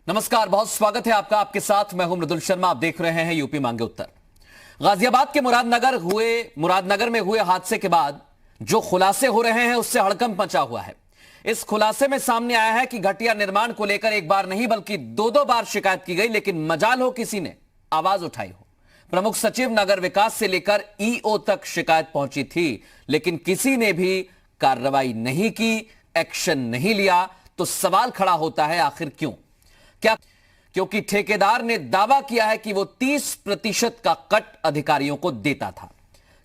नमस्कार, बहुत स्वागत है आपका। आपके साथ मैं हूं मृदुल शर्मा। आप देख रहे हैं यूपी मांगे उत्तर। गाजियाबाद के मुरादनगर में हुए हादसे के बाद जो खुलासे हो रहे हैं उससे हड़कंप मचा हुआ है। इस खुलासे में सामने आया है कि घटिया निर्माण को लेकर एक बार नहीं बल्कि दो बार शिकायत की गई, लेकिन मजाल हो किसी ने आवाज उठाई हो। प्रमुख सचिव नगर विकास से लेकर ईओ तक शिकायत पहुंची थी, लेकिन किसी ने भी कार्रवाई नहीं की, एक्शन नहीं लिया। तो सवाल खड़ा होता है, आखिर क्यों? क्या क्योंकि ठेकेदार ने दावा किया है कि वो 30% का कट अधिकारियों को देता था?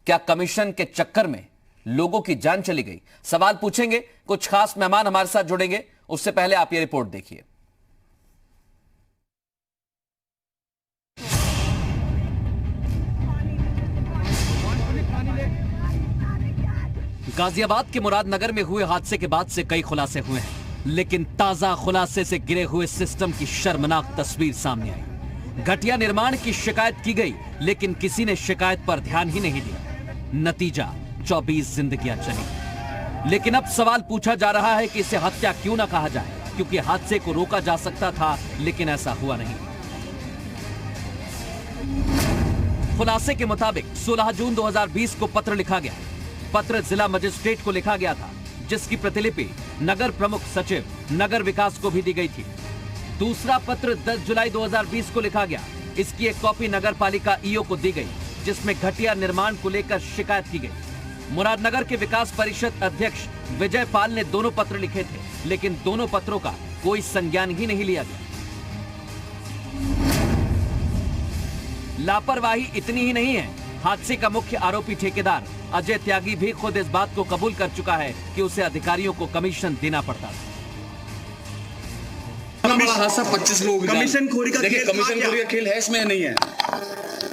क्या कमीशन के चक्कर में लोगों की जान चली गई? सवाल पूछेंगे, कुछ खास मेहमान हमारे साथ जुड़ेंगे। उससे पहले आप ये रिपोर्ट देखिए। गाजियाबाद के मुरादनगर में हुए हादसे के बाद से कई खुलासे हुए हैं, लेकिन ताजा खुलासे से गिरे हुए सिस्टम की शर्मनाक तस्वीर सामने आई। घटिया निर्माण की शिकायत की गई, लेकिन किसी ने शिकायत पर ध्यान ही नहीं दिया। नतीजा 24 जिंदगियां चली। लेकिन अब सवाल पूछा जा रहा है कि इसे हत्या क्यों ना कहा जाए, क्योंकि हादसे को रोका जा सकता था, लेकिन ऐसा हुआ नहीं। खुलासे के मुताबिक 16 जून 2020 को पत्र लिखा गया। पत्र जिला मजिस्ट्रेट को लिखा गया था, जिसकी प्रतिलिपि नगर प्रमुख सचिव नगर विकास को भी दी गई थी। दूसरा पत्र 10 जुलाई 2020 को लिखा गया। इसकी एक कॉपी नगर पालिका ईओ को दी गई, जिसमें घटिया निर्माण को लेकर शिकायत की गई। मुरादनगर के विकास परिषद अध्यक्ष विजय पाल ने दोनों पत्र लिखे थे, लेकिन दोनों पत्रों का कोई संज्ञान ही नहीं लिया गया। लापरवाही इतनी ही नहीं है, हादसे का मुख्य आरोपी ठेकेदार अजय त्यागी भी खुद इस बात को कबूल कर चुका है कि उसे अधिकारियों को कमीशन देना पड़ता था। हादसा 25 लोग कमीशन खोरी का देखिए, कमीशन खोरी का खेल है इसमें नहीं है।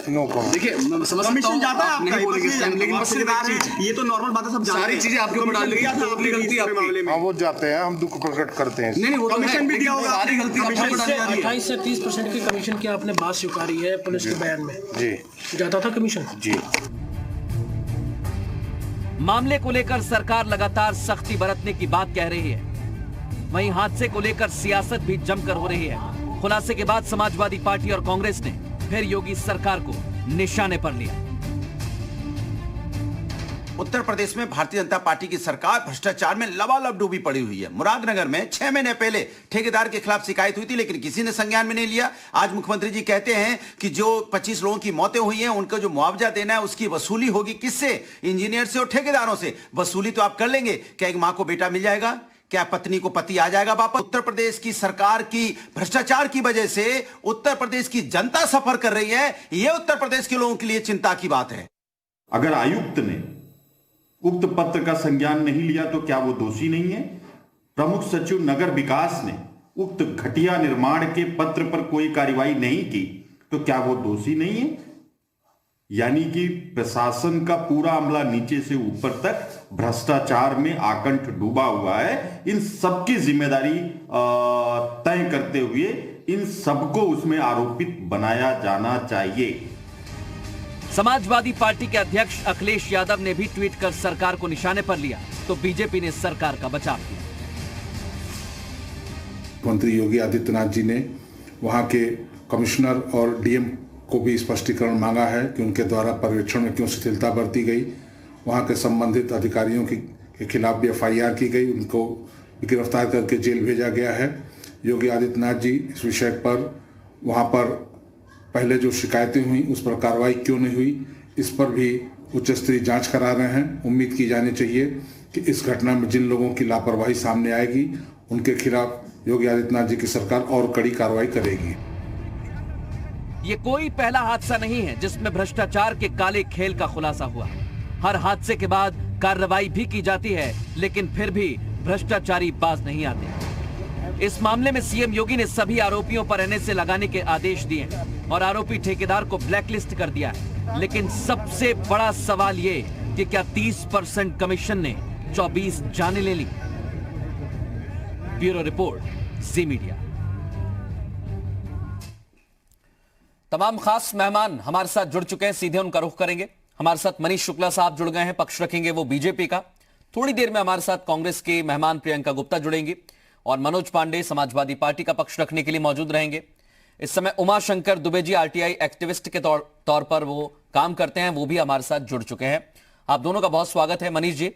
नो देखिए, कमीशन जाता है आपका, नहीं बोलेंगे, लेकिन बस सिर्फ एक चीज, ये तो नॉर्मल बात है, सब जानते हैं। सारी चीजें आपके ऊपर डाल दी, आपकी गलती आपकी। हाँ, वो जाते हैं, हम दुख प्रकट करते हैं। नहीं, वो तो कमीशन भी दिया होगा, सारी गलती आपके ऊपर डाल दी जा रही है। 28 से 30% की कमीशन की आपने बात स्वीकारी है पुलिस के बयान में। जी जाता था कमीशन जी। मामले को लेकर सरकार लगातार सख्ती बरतने की बात कह रही है। वहीं हादसे को लेकर सियासत भी जमकर हो रही है। खुलासे के बाद समाजवादी पार्टी और कांग्रेस ने फिर योगी सरकार को निशाने पर लिया। उत्तर प्रदेश में भारतीय जनता पार्टी की सरकार भ्रष्टाचार में लबालब डूबी पड़ी हुई है। मुरादनगर में 6 महीने पहले ठेकेदार के खिलाफ शिकायत हुई थी, लेकिन किसी ने संज्ञान में नहीं लिया। आज मुख्यमंत्री जी कहते हैं कि जो 25 लोगों की मौतें हुई हैं उनको जो मुआवजा देना है उसकी वसूली होगी। किससे? इंजीनियर से और ठेकेदारों से। वसूली तो आप कर लेंगे, क्या एक मां को बेटा मिल जाएगा? क्या पत्नी को पति आ जाएगा वापस? उत्तर प्रदेश की सरकार की भ्रष्टाचार की वजह से उत्तर प्रदेश की जनता सफर कर रही है। यह उत्तर प्रदेश के लोगों के लिए चिंता की बात है। अगर आयुक्त ने उक्त पत्र का संज्ञान नहीं लिया तो क्या वो दोषी नहीं है? प्रमुख सचिव नगर विकास ने उक्त घटिया निर्माण के पत्र पर कोई कार्रवाई नहीं की तो क्या वो दोषी नहीं है? यानी कि प्रशासन का पूरा अमला नीचे से ऊपर तक भ्रष्टाचार में आकंठ डूबा हुआ है। इन सबकी जिम्मेदारी तय करते हुए इन सबको उसमें आरोपित बनाया जाना चाहिए। समाजवादी पार्टी के अध्यक्ष अखिलेश यादव ने भी ट्वीट कर सरकार को निशाने पर लिया, तो बीजेपी ने सरकार का बचाव किया। मुख्यमंत्री योगी आदित्यनाथ जी ने वहां के कमिश्नर और डीएम को भी स्पष्टीकरण मांगा है कि उनके द्वारा पर्यवेक्षण में क्यों शिथिलता बरती गई। वहां के संबंधित अधिकारियों के खिलाफ भी एफआईआर की गई, उनको गिरफ्तार करके जेल भेजा गया है। योगी आदित्यनाथ जी इस विषय पर वहां पर पहले जो शिकायतें हुई उस पर कार्रवाई क्यों नहीं हुई, इस पर भी उच्च स्तरीय जांच करा रहे हैं। उम्मीद की जानी चाहिए कि इस घटना में जिन लोगों की लापरवाही सामने आएगी उनके खिलाफ योगी आदित्यनाथ जी की सरकार और कड़ी कार्रवाई करेगी। ये कोई पहला हादसा नहीं है जिसमें भ्रष्टाचार के काले खेल का खुलासा हुआ। हर हादसे के बाद कार्रवाई भी की जाती है, लेकिन फिर भी भ्रष्टाचारी बाज नहीं आते। इस मामले में सीएम योगी ने सभी आरोपियों पर एनएसए लगाने के आदेश दिए और आरोपी ठेकेदार को ब्लैकलिस्ट कर दिया है। लेकिन सबसे बड़ा सवाल ये कि क्या 30% कमीशन ने 24 जानें ले ली? ब्यूरो रिपोर्ट, जी मीडिया। तमाम खास मेहमान हमारे साथ जुड़ चुके हैं, सीधे उनका रुख करेंगे। हमारे साथ मनीष शुक्ला साहब जुड़ गए हैं, पक्ष रखेंगे वो बीजेपी का। थोड़ी देर में हमारे साथ कांग्रेस के मेहमान प्रियंका गुप्ता जुड़ेंगी, और मनोज पांडे समाजवादी पार्टी का पक्ष रखने के लिए मौजूद रहेंगे। इस समय उमाशंकर दुबे जी आरटीआई एक्टिविस्ट के तौर पर वो काम करते हैं, वो भी हमारे साथ जुड़ चुके हैं। आप दोनों का बहुत स्वागत है। मनीष जी,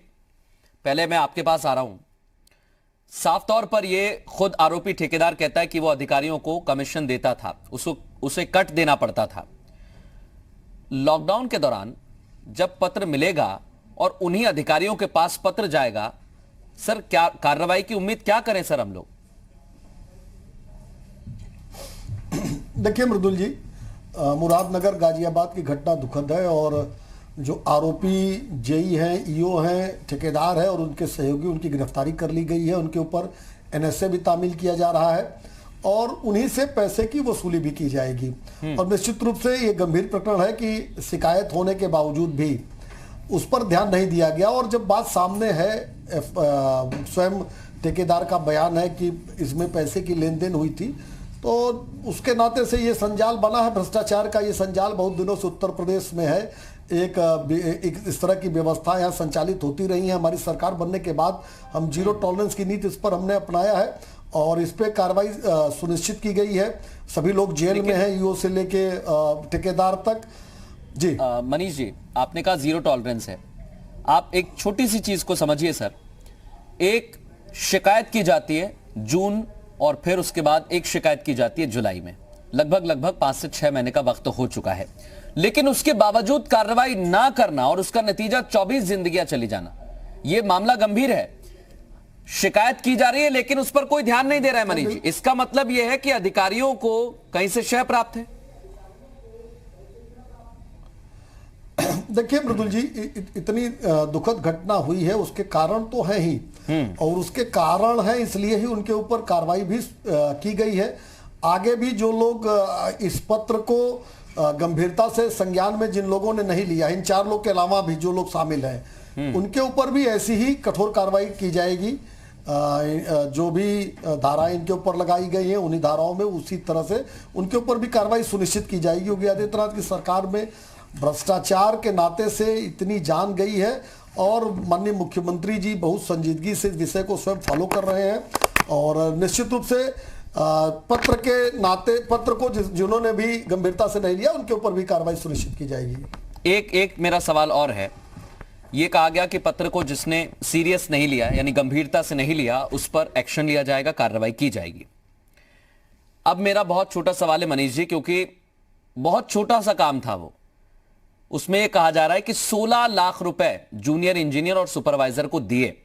पहले मैं आपके पास आ रहा हूं। साफ तौर पर ये खुद आरोपी ठेकेदार कहता है कि वो अधिकारियों को कमीशन देता था, उसे कट देना पड़ता था। लॉकडाउन के दौरान जब पत्र मिलेगा और उन्हीं अधिकारियों के पास पत्र जाएगा, सर क्या कार्रवाई की उम्मीद क्या करें सर हम लोग? देखिए मृदुल जी, मुरादनगर गाजियाबाद की घटना दुखद है और जो आरोपी जेई हैं, ईओ हैं, ठेकेदार है और उनके सहयोगी, उनकी गिरफ्तारी कर ली गई है। उनके ऊपर एनएसए भी तामील किया जा रहा है और उन्हीं से पैसे की वसूली भी की जाएगी। और निश्चित रूप से ये गंभीर प्रकरण है कि शिकायत होने के बावजूद भी उस पर ध्यान नहीं दिया गया। और जब बात सामने है, स्वयं ठेकेदार का बयान है कि इसमें पैसे की लेन देन हुई थी, तो उसके नाते से ये संजाल बना है। भ्रष्टाचार का ये संजाल बहुत दिनों से उत्तर प्रदेश में है। एक इस तरह की व्यवस्था यहाँ संचालित होती रही है। हमारी सरकार बनने के बाद हम जीरो टॉलरेंस की नीति इस पर हमने अपनाया है और इस पे कार्रवाई सुनिश्चित की गई है। सभी लोग जेल में हैं, ईओ से लेके ठेकेदार तक। जी मनीष जी, आपने कहा जीरो टॉलरेंस है। आप एक छोटी सी चीज को समझिए सर। एक शिकायत की जाती है जून और फिर उसके बाद एक शिकायत की जाती है जुलाई में। लगभग 5 से 6 महीने का वक्त हो चुका है, लेकिन उसके बावजूद कार्रवाई ना करना और उसका नतीजा 24 जिंदगियां चली जाना, यह मामला गंभीर है। शिकायत की जा रही है लेकिन उस पर कोई ध्यान नहीं दे रहा है मनीष जी। इसका मतलब यह है कि अधिकारियों को कहीं से शय प्राप्त है। देखिए मृदुल जी, इतनी दुखद घटना हुई है, उसके कारण तो है ही और उसके कारण है इसलिए ही उनके ऊपर कार्रवाई भी की गई है। आगे भी जो लोग इस पत्र को गंभीरता से संज्ञान में, जिन लोगों ने नहीं लिया, इन 4 लोग के अलावा भी जो लोग शामिल हैं, उनके ऊपर भी ऐसी ही कठोर कार्रवाई की जाएगी। जो भी धाराएं इनके ऊपर लगाई गई हैं, उन्हीं धाराओं में उसी तरह से उनके ऊपर भी कार्रवाई सुनिश्चित की जाएगी। योगी आदित्यनाथ की सरकार में भ्रष्टाचार के नाते से इतनी जान गई है और माननीय मुख्यमंत्री जी बहुत संजीदगी से विषय को स्वयं फॉलो कर रहे हैं और निश्चित रूप से पत्र के नाते, पत्र को जिन्होंने भी गंभीरता से नहीं लिया, उनके ऊपर भी कार्रवाई सुनिश्चित की जाएगी। एक मेरा सवाल और है। यह कहा गया कि पत्र को जिसने सीरियस नहीं लिया, यानी गंभीरता से नहीं लिया, उस पर एक्शन लिया जाएगा, कार्रवाई की जाएगी। अब मेरा बहुत छोटा सवाल है मनीष जी, क्योंकि बहुत छोटा सा काम था वो। उसमें यह कहा जा रहा है कि 16 लाख रुपए जूनियर इंजीनियर और सुपरवाइजर को दिए।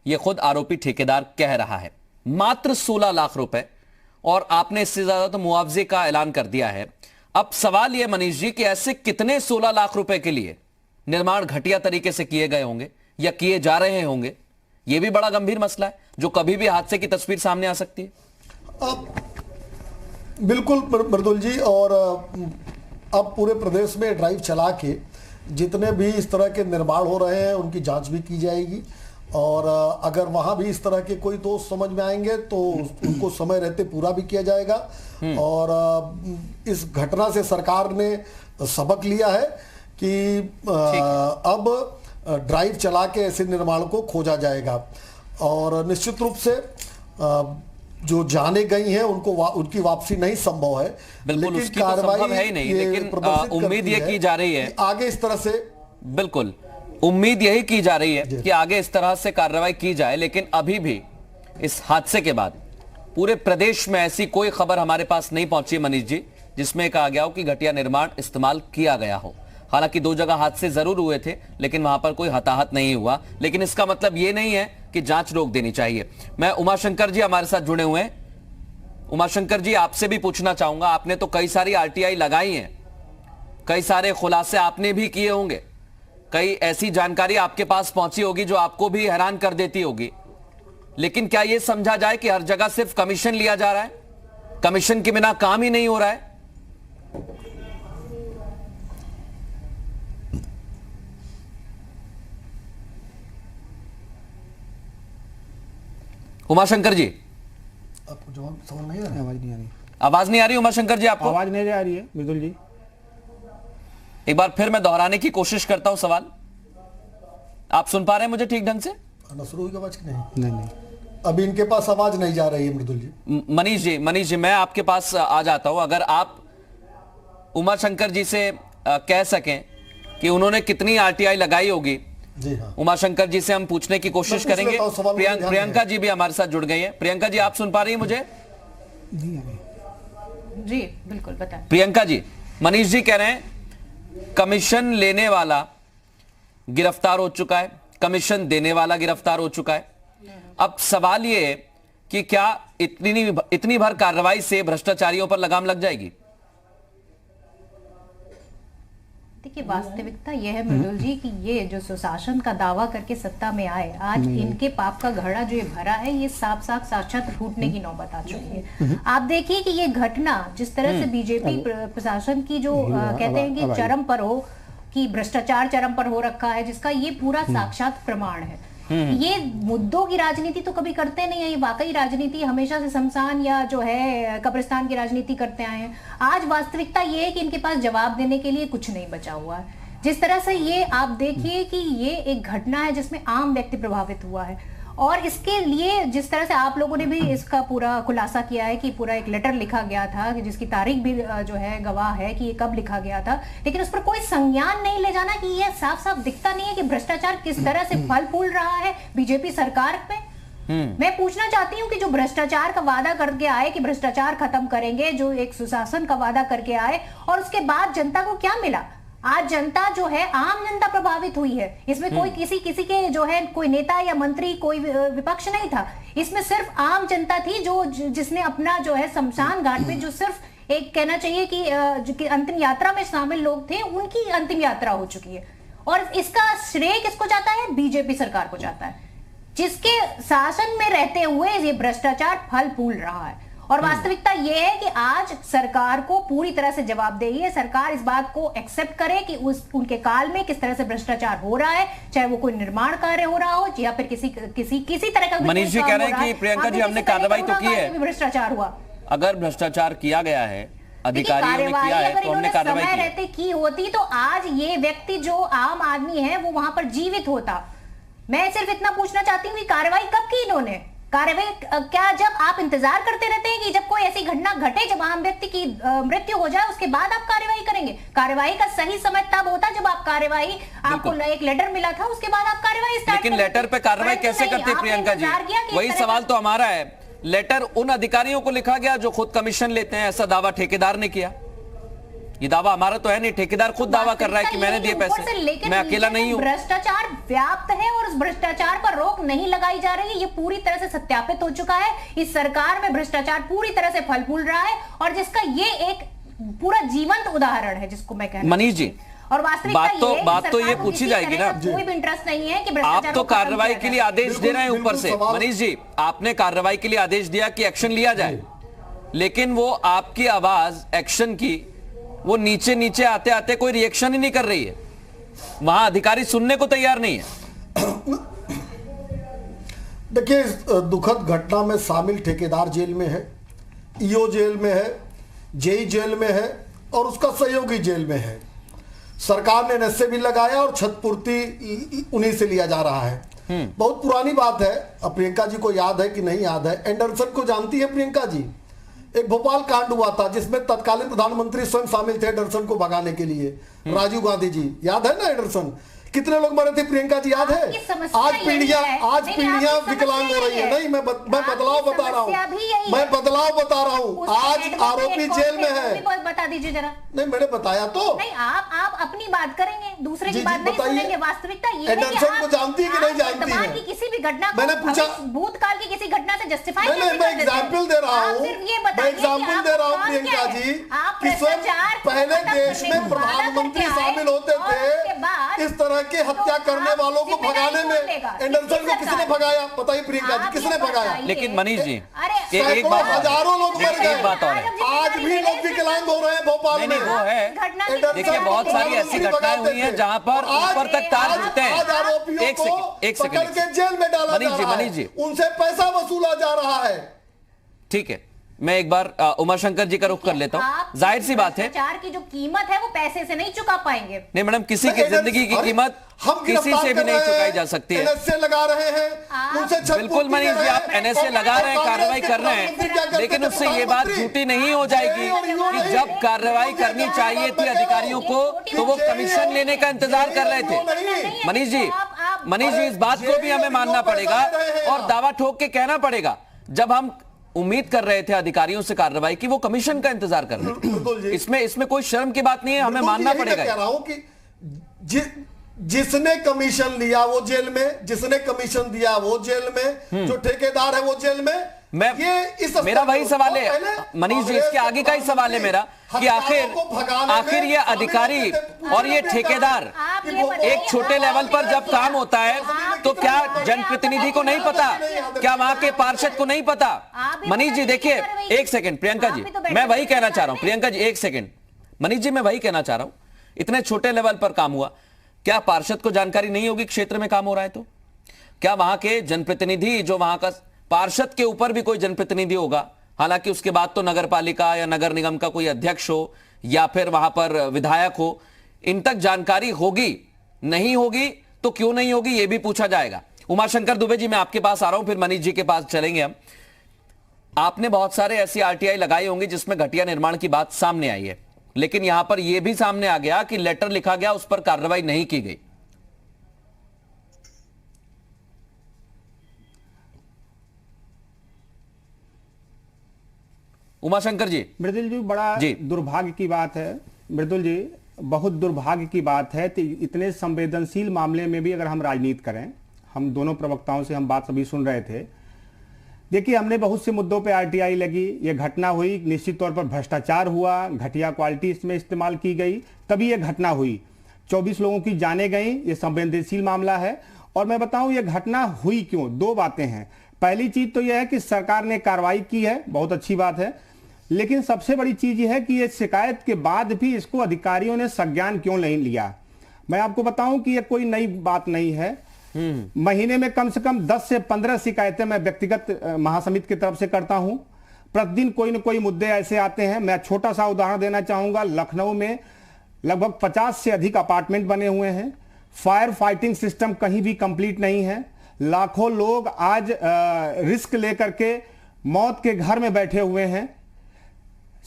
यह खुद आरोपी ठेकेदार कह रहा है, मात्र 16 लाख रुपए, और आपने इससे ज्यादा तो मुआवजे का ऐलान कर दिया है। अब सवाल यह मनीष जी कि ऐसे कितने 16 लाख रुपए के लिए निर्माण घटिया तरीके से किए गए होंगे या किए जा रहे होंगे? यह भी बड़ा गंभीर मसला है जो कभी भी हादसे की तस्वीर सामने आ सकती है। बिल्कुल मृदुल जी, और अब पूरे प्रदेश में ड्राइव चला के जितने भी इस तरह के निर्माण हो रहे हैं उनकी जांच भी की जाएगी और अगर वहां भी इस तरह के कोई दोष समझ में आएंगे तो उनको समय रहते पूरा भी किया जाएगा। और इस घटना से सरकार ने सबक लिया है कि अब ड्राइव चला के ऐसे निर्माण को खोजा जाएगा और निश्चित रूप से जो जाने गई हैं उनको उनकी वापसी नहीं संभव है। बिल्कुल, उसकी तो संभव है ही नहीं, लेकिन उम्मीद ये की जा रही है आगे इस तरह से, बिल्कुल उम्मीद यही की जा रही है कि आगे इस तरह से कार्रवाई की जाए। लेकिन अभी भी इस हादसे के बाद पूरे प्रदेश में ऐसी कोई खबर हमारे पास नहीं पहुंची मनीष जी जिसमें कहा गया हो कि घटिया निर्माण इस्तेमाल किया गया हो। हालांकि 2 जगह हादसे जरूर हुए थे लेकिन वहां पर कोई हताहत नहीं हुआ। लेकिन इसका मतलब यह नहीं है कि जांच रोक देनी चाहिए। मैं उमाशंकर जी हमारे साथ जुड़े हुए हैं। उमाशंकर जी, आपसे भी पूछना चाहूंगा, आपने तो कई सारी आरटीआई लगाई हैं, कई सारे खुलासे आपने भी किए होंगे, कई ऐसी जानकारी आपके पास पहुंची होगी जो आपको भी हैरान कर देती होगी। लेकिन क्या यह समझा जाए कि हर जगह सिर्फ कमीशन लिया जा रहा है, कमीशन के बिना काम ही नहीं हो रहा है? उमाशंकर जी, आपको जवाब समझ नहीं आ रहा? आवाज नहीं आ रही। आवाज नहीं आ रही उमाशंकर जी आपको? आवाज नहीं आ रही है मृदुल जी। एक बार फिर मैं दोहराने की कोशिश करता हूं सवाल। आप सुन पा रहे हैं मुझे ठीक ढंग से? नसरू की आवाज की नहीं? नहीं। अभी इनके पास आवाज नहीं जा रही है मृदुल जी। मनीष जी मैं आपके पास आ जाता हूं। अगर आप उमाशंकर जी से कह सकें कि उन्होंने कितनी आरटीआई लगाई होगी, जी हाँ, उमाशंकर जी से हम पूछने की कोशिश करेंगे। प्रियंका जी भी हमारे साथ जुड़ गई है। प्रियंका जी, आप सुन पा रही हैं मुझे? जी बिल्कुल, बताएं। प्रियंका जी, मनीष जी कह रहे हैं कमीशन लेने वाला गिरफ्तार हो चुका है, कमीशन देने वाला गिरफ्तार हो चुका है। अब सवाल यह है कि क्या इतनी भर कार्रवाई से भ्रष्टाचारियों पर लगाम लग जाएगी? देखिए, वास्तविकता यह है मृदुल जी कि ये जो सुशासन का दावा करके सत्ता में आए, आज इनके पाप का घड़ा जो ये भरा है, ये साफ साफ साक्षात फूटने की नौबत आ चुकी है। आप देखिए कि ये घटना जिस तरह से बीजेपी प्रशासन की जो कहते हैं कि चरम पर हो, कि भ्रष्टाचार चरम पर हो रखा है, जिसका ये पूरा साक्षात प्रमाण है। ये मुद्दों की राजनीति तो कभी करते नहीं है, ये वाकई राजनीति हमेशा से शमशान या जो है कब्रिस्तान की राजनीति करते आए हैं। आज वास्तविकता ये है कि इनके पास जवाब देने के लिए कुछ नहीं बचा हुआ है। जिस तरह से ये आप देखिए कि ये एक घटना है जिसमें आम व्यक्ति प्रभावित हुआ है, और इसके लिए जिस तरह से आप लोगों ने भी इसका पूरा खुलासा किया है कि पूरा एक लेटर लिखा गया था, जिसकी तारीख भी जो है गवाह है कि ये कब लिखा गया था, लेकिन उस पर कोई संज्ञान नहीं ले जाना कि ये साफ साफ दिखता नहीं है कि भ्रष्टाचार किस तरह से फल फूल रहा है बीजेपी सरकार पे। मैं पूछना चाहती हूँ कि जो भ्रष्टाचार का वादा करके आए कि भ्रष्टाचार खत्म करेंगे, जो एक सुशासन का वादा करके आए, और उसके बाद जनता को क्या मिला? आज जनता जो है, आम जनता प्रभावित हुई है। इसमें कोई किसी के जो है कोई नेता या मंत्री, कोई विपक्ष नहीं था। इसमें सिर्फ आम जनता थी जो जिसने अपना जो है शमशान घाट पे, जो सिर्फ एक कहना चाहिए कि अंतिम यात्रा में शामिल लोग थे, उनकी अंतिम यात्रा हो चुकी है। और इसका श्रेय किसको जाता है? बीजेपी सरकार को जाता है, जिसके शासन में रहते हुए ये भ्रष्टाचार फल फूल रहा है। और वास्तविकता यह है कि आज सरकार को पूरी तरह से जवाबदेही है। सरकार इस बात को एक्सेप्ट करे कि उनके काल में किस तरह से भ्रष्टाचार हो रहा है, चाहे वो कोई निर्माण कार्य हो रहा हो या फिर किसी तरह का। मनीष जी कह रहे हैं कि प्रियंका जी, हमने कार्रवाई तो की है, भ्रष्टाचार हुआ। अगर भ्रष्टाचार किया गया है, अधिकारियों ने किया है, तो हमने कार्रवाई समय रहते की होती तो आज ये व्यक्ति जो आम आदमी है वो वहां पर जीवित होता। मैं सिर्फ इतना पूछना चाहती हूँ कि कार्रवाई कब की इन्होंने? कार्रवाई क्या जब आप इंतजार करते रहते हैं कि जब कोई ऐसी घटना घटे, जब आम व्यक्ति की मृत्यु हो जाए, उसके बाद आप कार्रवाई करेंगे? कार्रवाई का सही समय तब होता जब आप कार्रवाई, आपको एक लेटर मिला था, उसके बाद आप कार्रवाई स्टार्ट। लेकिन लेटर पे कार्रवाई कैसे करते प्रियंका जी? वही सवाल तो हमारा है। लेटर उन अधिकारियों को लिखा गया जो खुद कमीशन लेते हैं, ऐसा दावा ठेकेदार ने किया। ये दावा हमारा तो है नहीं, ठेकेदार खुद दावा कर रहा है कि मैंने दिए पैसे, मैं अकेला नहीं हूं। भ्रष्टाचार व्याप्त है और उस भ्रष्टाचार पर रोक नहीं लगाई जा रही है। ये पूरी तरह से सत्यापित हो चुका है। इस सरकार में भ्रष्टाचार पूरी तरह से फल फूल रहा है, और जिसका ये एक पूरा जीवंत उदाहरण है, जिसको मैं कहना। मनीष जी, और बात तो ये पूछी जाएगी ना, कोई भी इंटरेस्ट नहीं है कि आप तो कार्रवाई के लिए आदेश दे रहे हैं ऊपर से। मनीष जी, आपने कार्रवाई के लिए आदेश दिया कि एक्शन लिया जाए, लेकिन वो आपकी आवाज एक्शन की वो नीचे नीचे आते आते कोई रिएक्शन ही नहीं कर रही है। वहां अधिकारी सुनने को तैयार नहीं है। देखिए, इस दुखद घटना में शामिल ठेकेदार जेल में है, ईओ जेल में है, जेई जेल में है, और उसका सहयोगी जेल में है। सरकार ने नशे भी लगाया और क्षतिपूर्ति उन्हीं से लिया जा रहा है। बहुत पुरानी बात है। अब प्रियंका जी को याद है कि नहीं याद है, एंडरसन को जानती है प्रियंका जी? एक भोपाल कांड हुआ था जिसमें तत्कालीन प्रधानमंत्री स्वयं शामिल थे एंडरसन को भगाने के लिए, राजीव गांधी जी। याद है ना एंडरसन? कितने लोग मरे थे प्रियंका जी, याद है? आज पीढ़ियां विकलांग हो रही है। नहीं, मैं बदलाव बता रहा हूँ, आज आरोपी जेल में है। बता दीजिए जरा। नहीं, मैंने बताया तो नहीं। आप अपनी बात करेंगे, दूसरे की बात नहीं सुनेंगे। वास्तविकता ये है कि एंडरसन को जानती है कि नहीं जानती है? की किसी भी घटना मैंने पूछा, भूतकाल की किसी घटना से जस्टिफाई नहीं, मैं एग्जाम्पल दे रहा हूँ प्रियंका जी कि स्वयं पहले देश में प्रधानमंत्री शामिल होते थे। इस तरह के हत्या करने वालों को भगाने में एंडरसन को किसने भगाया? बताइए प्रियंका जी, किसने भगाया? लेकिन मनीष जी, एक बात, हजारों लोग मर गए, बात और है, आज भी लोग विकलांग हो रहे हैं भोपाल में। वो है, देखिए बहुत सारी ऐसी घटनाएं हुई हैं जहां पर ऊपर तक तार जुड़ते हैं। आज आरोपियों को पकड़ के जेल में डाला जा रहा है, उनसे पैसा वसूला जा रहा है। ठीक है, मैं एक बार उमाशंकर जी का रुख कर लेता हूँ। जाहिर सी बात है भ्रष्टाचार की जो कीमत है वो पैसे से नहीं चुका पाएंगे। नहीं मैडम, किसी की जिंदगी की कीमत किसी से भी नहीं चुकाई जा सकती है। NSA लगा रहे हैं, उनसे छत बिल्कुल पूर्ति मनीष कर जी, रहे आप हैं, NSA लगा रहे हैं, और कार्रवाई कांग्रेस कर रहे के हैं, प्रधानमंत्री लेकिन क्या उससे करते ये बात प्रधानमंत्री? झूठी नहीं हो जाएगी कि जब कार्रवाई करनी चाहिए थी अधिकारियों को तो वो कमीशन लेने का इंतजार कर रहे थे। मनीष जी इस बात को भी हमें मानना पड़ेगा और दावा ठोक के कहना पड़ेगा, जब हम उम्मीद कर रहे थे अधिकारियों से कार्रवाई की, वो कमीशन का इंतजार कर रहे थे। इसमें कोई शर्म की बात नहीं है, हमें मानना पड़ेगा। कह रहा हूं कि जिसने कमीशन लिया वो जेल में, जिसने कमीशन दिया वो जेल में, जो ठेकेदार है वो जेल में। मेरा वही सवाल है मनीष जी, इसके आगे का ही सवाल है मेरा कि आखिर ये अधिकारी और ये ठेकेदार एक छोटे लेवल पर जब काम होता है तो क्या जनप्रतिनिधि को नहीं पता, क्या वहां के पार्षद को नहीं पता? मनीष जी देखिए, एक सेकंड प्रियंका जी, मैं वही कहना चाह रहा हूं। प्रियंका जी एक सेकंड, मनीष जी मैं वही कहना चाह रहा हूं, इतने छोटे लेवल पर काम हुआ, क्या पार्षद को जानकारी नहीं होगी क्षेत्र में काम हो रहा है? तो क्या वहां के जनप्रतिनिधि, जो वहां का पार्षद के ऊपर भी कोई जनप्रतिनिधि होगा, हालांकि उसके बाद तो नगर पालिका या नगर निगम का कोई अध्यक्ष हो या फिर वहां पर विधायक हो, इन तक जानकारी होगी? नहीं होगी तो क्यों नहीं होगी, यह भी पूछा जाएगा। उमाशंकर दुबे जी मैं आपके पास आ रहा हूं, फिर मनीष जी के पास चलेंगे हम। आपने बहुत सारे ऐसी RTI लगाई होंगी जिसमें घटिया निर्माण की बात सामने आई है, लेकिन यहां पर यह भी सामने आ गया कि लेटर लिखा गया, उस पर कार्रवाई नहीं की गई। उमाशंकर जी। मृदुल जी, बड़ा दुर्भाग्य की बात है मृदुल जी, बहुत दुर्भाग्य की बात है कि इतने संवेदनशील मामले में भी अगर हम राजनीति करें, हम दोनों प्रवक्ताओं से हम बात सभी सुन रहे थे। देखिए, हमने बहुत से मुद्दों पे RTI लगी, ये घटना हुई, निश्चित तौर पर भ्रष्टाचार हुआ, घटिया क्वालिटी इसमें इस्तेमाल की गई, तभी ये घटना हुई, 24 लोगों की जानें गई, ये संवेदनशील मामला है। और मैं बताऊं ये घटना हुई क्यों, दो बातें हैं। पहली चीज तो यह है कि सरकार ने कार्रवाई की है, बहुत अच्छी बात है, लेकिन सबसे बड़ी चीज यह है कि ये शिकायत के बाद भी इसको अधिकारियों ने संज्ञान क्यों नहीं लिया। मैं आपको बताऊं कि ये कोई नई बात नहीं है। महीने में कम से कम 10 से 15 शिकायतें मैं व्यक्तिगत महासमिति की तरफ से करता हूं। प्रतिदिन कोई न कोई मुद्दे ऐसे आते हैं। मैं छोटा सा उदाहरण देना चाहूंगा, लखनऊ में लगभग 50 से अधिक अपार्टमेंट बने हुए हैं, फायर फाइटिंग सिस्टम कहीं भी कंप्लीट नहीं है, लाखों लोग आज रिस्क लेकर के मौत के घर में बैठे हुए हैं।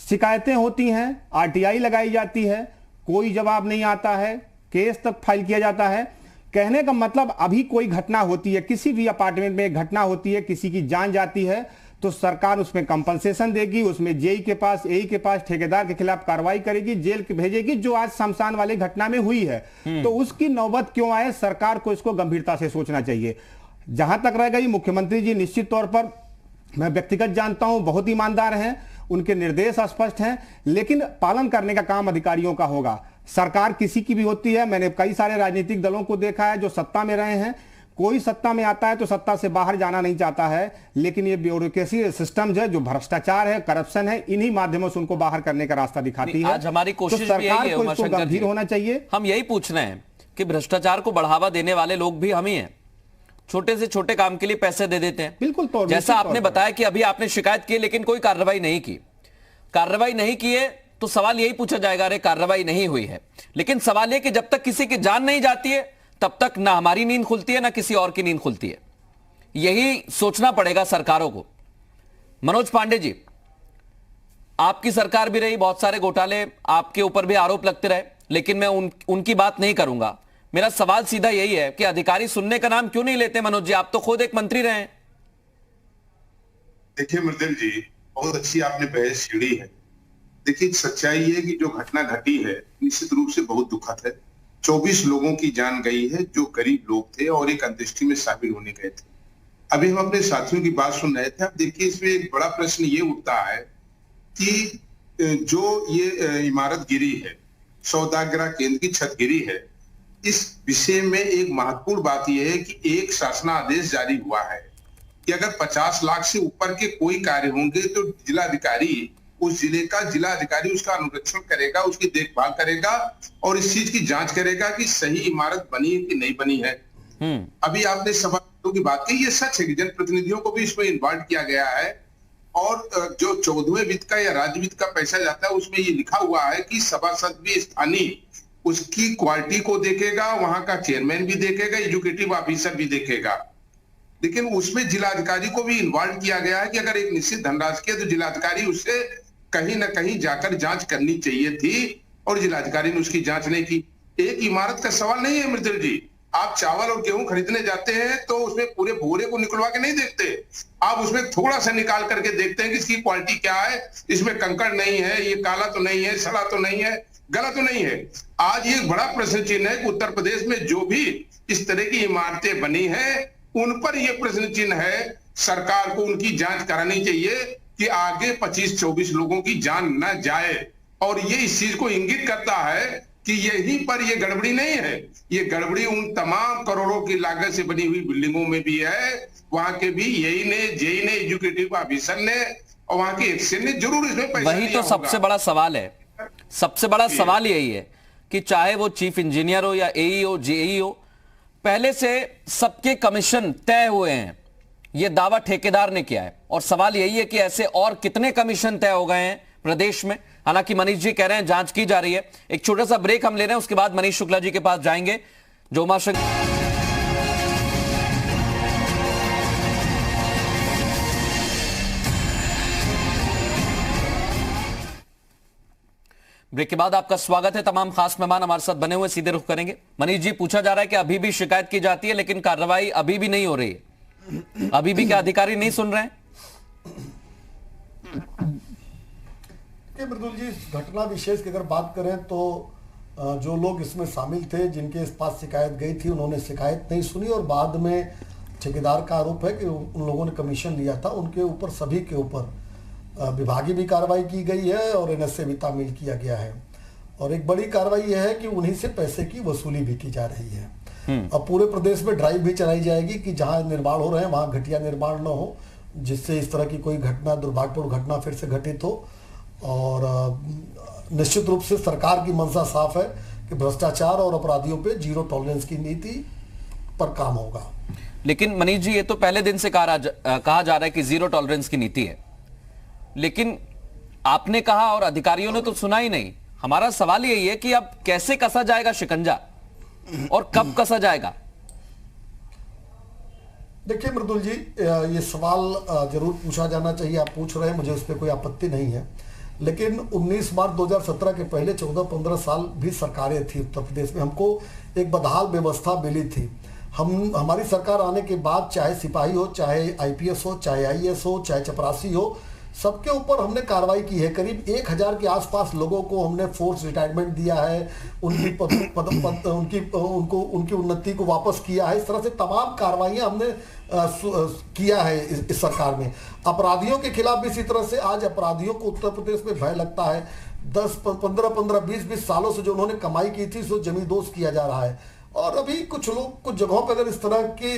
शिकायतें होती हैं, RTI लगाई जाती है, कोई जवाब नहीं आता है, केस तक फाइल किया जाता है। कहने का मतलब अभी कोई घटना होती है, किसी भी अपार्टमेंट में एक घटना होती है, किसी की जान जाती है, तो सरकार उसमें कंपनसेशन देगी, उसमें जेई के पास, एई के पास, ठेकेदार के खिलाफ कार्रवाई करेगी, जेल भेजेगी, जो आज शमशान वाली घटना में हुई है। तो उसकी नौबत क्यों आए, सरकार को इसको गंभीरता से सोचना चाहिए। जहां तक रह गई, मुख्यमंत्री जी निश्चित तौर पर मैं व्यक्तिगत जानता हूं, बहुत ईमानदार हैं, उनके निर्देश स्पष्ट हैं, लेकिन पालन करने का काम अधिकारियों का होगा। सरकार किसी की भी होती है, मैंने कई सारे राजनीतिक दलों को देखा है जो सत्ता में रहे हैं, कोई सत्ता में आता है तो सत्ता से बाहर जाना नहीं चाहता है, लेकिन ये ब्यूरोक्रेसी सिस्टम है, जो भ्रष्टाचार है, करप्शन है, इन्हीं माध्यमों से उनको बाहर करने का रास्ता दिखाती है। आज हमारी कोशिश तो सरकार भी को इसको गंभीर होना चाहिए। हम यही पूछ रहे हैं कि भ्रष्टाचार को बढ़ावा देने वाले लोग भी हम ही हैं, छोटे से छोटे काम के लिए पैसे दे देते हैं। बिल्कुल तौर जैसा आपने बताया कि अभी आपने शिकायत की लेकिन कोई कार्रवाई नहीं की, कार्रवाई नहीं की है तो सवाल यही पूछा जाएगा, अरे कार्रवाई नहीं हुई है। लेकिन सवाल यह कि जब तक किसी की जान नहीं जाती है तब तक ना हमारी नींद खुलती है ना किसी और की नींद खुलती है। यही सोचना पड़ेगा सरकारों को। मनोज पांडे जी, आपकी सरकार भी रही, बहुत सारे घोटाले आपके ऊपर भी आरोप लगते रहे, लेकिन मैं उनकी बात नहीं करूंगा। मेरा सवाल सीधा यही है कि अधिकारी सुनने का नाम क्यों नहीं लेते? मनोज जी, आप तो खुद एक मंत्री रहे हैं। देखिए मृदुल जी, बहुत अच्छी आपने बहस छेड़ी है। देखिए, सच्चाई है कि जो घटना घटी है निश्चित रूप से बहुत दुखद है। 24 लोगों की जान गई है जो गरीब लोग थे और एक अंत्येष्टि में शामिल होने गए थे। अभी हम अपने साथियों की बात सुन रहे थे। अब देखिए, इसमें एक बड़ा प्रश्न ये उठता है कि जो ये इमारत गिरी है, सौदागरा केंद्र की छत गिरी है, इस विषय में एक महत्वपूर्ण बात यह है कि एक शासनादेश जारी हुआ है कि अगर 50 लाख से ऊपर के कोई कार्य होंगे तो जिलाधिकारी, उस जिले का जिलाधिकारी उसका अनुरक्षण करेगा, उसकी देखभाल करेगा और इस चीज की जांच करेगा कि सही इमारत बनी है कि नहीं बनी है। अभी आपने सवालों की बात की, ये सच है कि जनप्रतिनिधियों को भी इसमें इन्वॉल्व किया गया है और जो 14वें वित्त का या राज्य वित्त का पैसा जाता है उसमें ये लिखा हुआ है कि सभासद भी स्थानीय उसकी क्वालिटी को देखेगा, वहां का चेयरमैन भी देखेगा, एजुकेटिव ऑफिसर भी देखेगा। लेकिन उसमें जिलाधिकारी को भी इन्वॉल्व किया गया है कि अगर एक निश्चित धनराशि की है तो जिलाधिकारी उससे कहीं ना कहीं जाकर जांच करनी चाहिए थी और जिलाधिकारी ने उसकी जांच नहीं की। एक इमारत का सवाल नहीं है मृदुल जी, आप चावल और गेहूं खरीदने जाते हैं तो उसमें पूरे बोरे को निकलवा के नहीं देखते, आप उसमें थोड़ा सा निकाल करके देखते हैं कि इसकी क्वालिटी क्या है, इसमें कंकड़ नहीं है, ये काला तो नहीं है, सड़ा तो नहीं है, गलत तो नहीं है। आज ये बड़ा प्रश्न चिन्ह है कि उत्तर प्रदेश में जो भी इस तरह की इमारतें बनी है उन पर यह प्रश्न चिन्ह है। सरकार को उनकी जांच करानी चाहिए कि आगे 25-24 लोगों की जान न जाए, और ये इस चीज को इंगित करता है कि यहीं पर ये गड़बड़ी नहीं है, ये गड़बड़ी उन तमाम करोड़ों की लागत से बनी हुई बिल्डिंगों में भी है। वहां के भी जेई ने, एजुकेटिव ऑफिसर ने और वहां के एक्शन ने जरूर इसमें पैसा वही तो सबसे बड़ा सवाल है। सबसे बड़ा सवाल यही है कि चाहे वो चीफ इंजीनियर हो या एई हो, जेई हो, पहले से सबके कमीशन तय हुए हैं, यह दावा ठेकेदार ने किया है। और सवाल यही है कि ऐसे और कितने कमीशन तय हो गए हैं प्रदेश में। हालांकि मनीष जी कह रहे हैं जांच की जा रही है। एक छोटा सा ब्रेक हम ले रहे हैं, उसके बाद मनीष शुक्ला जी के पास जाएंगे जो उमाशंकर। ब्रेक के बाद आपका स्वागत है। तमाम खास मेहमान हमारे साथ बने हुए, सीधे रुख करेंगे। मनीष जी, पूछा जा रहा है कि अभी भी शिकायत की जाती है लेकिन कार्रवाई अभी भी नहीं हो रही है, अभी भी क्या अधिकारी नहीं सुन रहे हैं? मृदुल जी, घटना विशेष की अगर बात करें तो जो लोग इसमें शामिल थे, जिनके पास शिकायत गई थी, उन्होंने शिकायत नहीं सुनी और बाद में ठेकेदार का आरोप है कि उन लोगों ने कमीशन लिया था, उनके ऊपर सभी के ऊपर विभागीय भी कार्रवाई की गई है और एनएसए भी तामील किया गया है। और एक बड़ी कार्रवाई यह है कि उन्हीं से पैसे की वसूली भी की जा रही है। अब पूरे प्रदेश में ड्राइव भी चलाई जाएगी कि जहां निर्माण हो रहे हैं वहां घटिया निर्माण न हो, जिससे इस तरह की कोई घटना, दुर्भाग्यपूर्ण घटना फिर से घटित हो। और निश्चित रूप से सरकार की मंशा साफ है कि भ्रष्टाचार और अपराधियों पे जीरो टॉलरेंस की नीति पर काम होगा। लेकिन मनीष जी, ये तो पहले दिन से कहा जा रहा है कि जीरो टॉलरेंस की नीति है, लेकिन आपने कहा और अधिकारियों ने तो सुना ही नहीं। हमारा सवाल यही है कि अब कैसे कसा जाएगा शिकंजा और कब कसा जाएगा? देखिए मृदुल जी, ये सवाल जरूर पूछा जाना चाहिए, आप पूछ रहे हैं, मुझे उस पर कोई आपत्ति नहीं है। लेकिन 19 मार्च 2017 के पहले 14-15 साल भी सरकारें थी उत्तर प्रदेश में, हमको एक बदहाल व्यवस्था मिली थी। हमारी सरकार आने के बाद चाहे सिपाही हो, चाहे आईपीएस हो, चाहे आईएएस हो, चाहे चपरासी हो, सबके ऊपर हमने कार्रवाई की है। करीब 1000 के आसपास लोगों को हमने फोर्स रिटायरमेंट दिया है, उनकी उन्नति को वापस किया है। इस तरह से तमाम कार्रवाइयां हमने किया है इस सरकार में। अपराधियों के खिलाफ भी इसी तरह से आज अपराधियों को उत्तर प्रदेश में भय लगता है। 10-15-20 सालों से जो उन्होंने कमाई की थी, सो जमींदोज किया जा रहा है। और अभी कुछ लोग कुछ जगहों पर अगर इस तरह की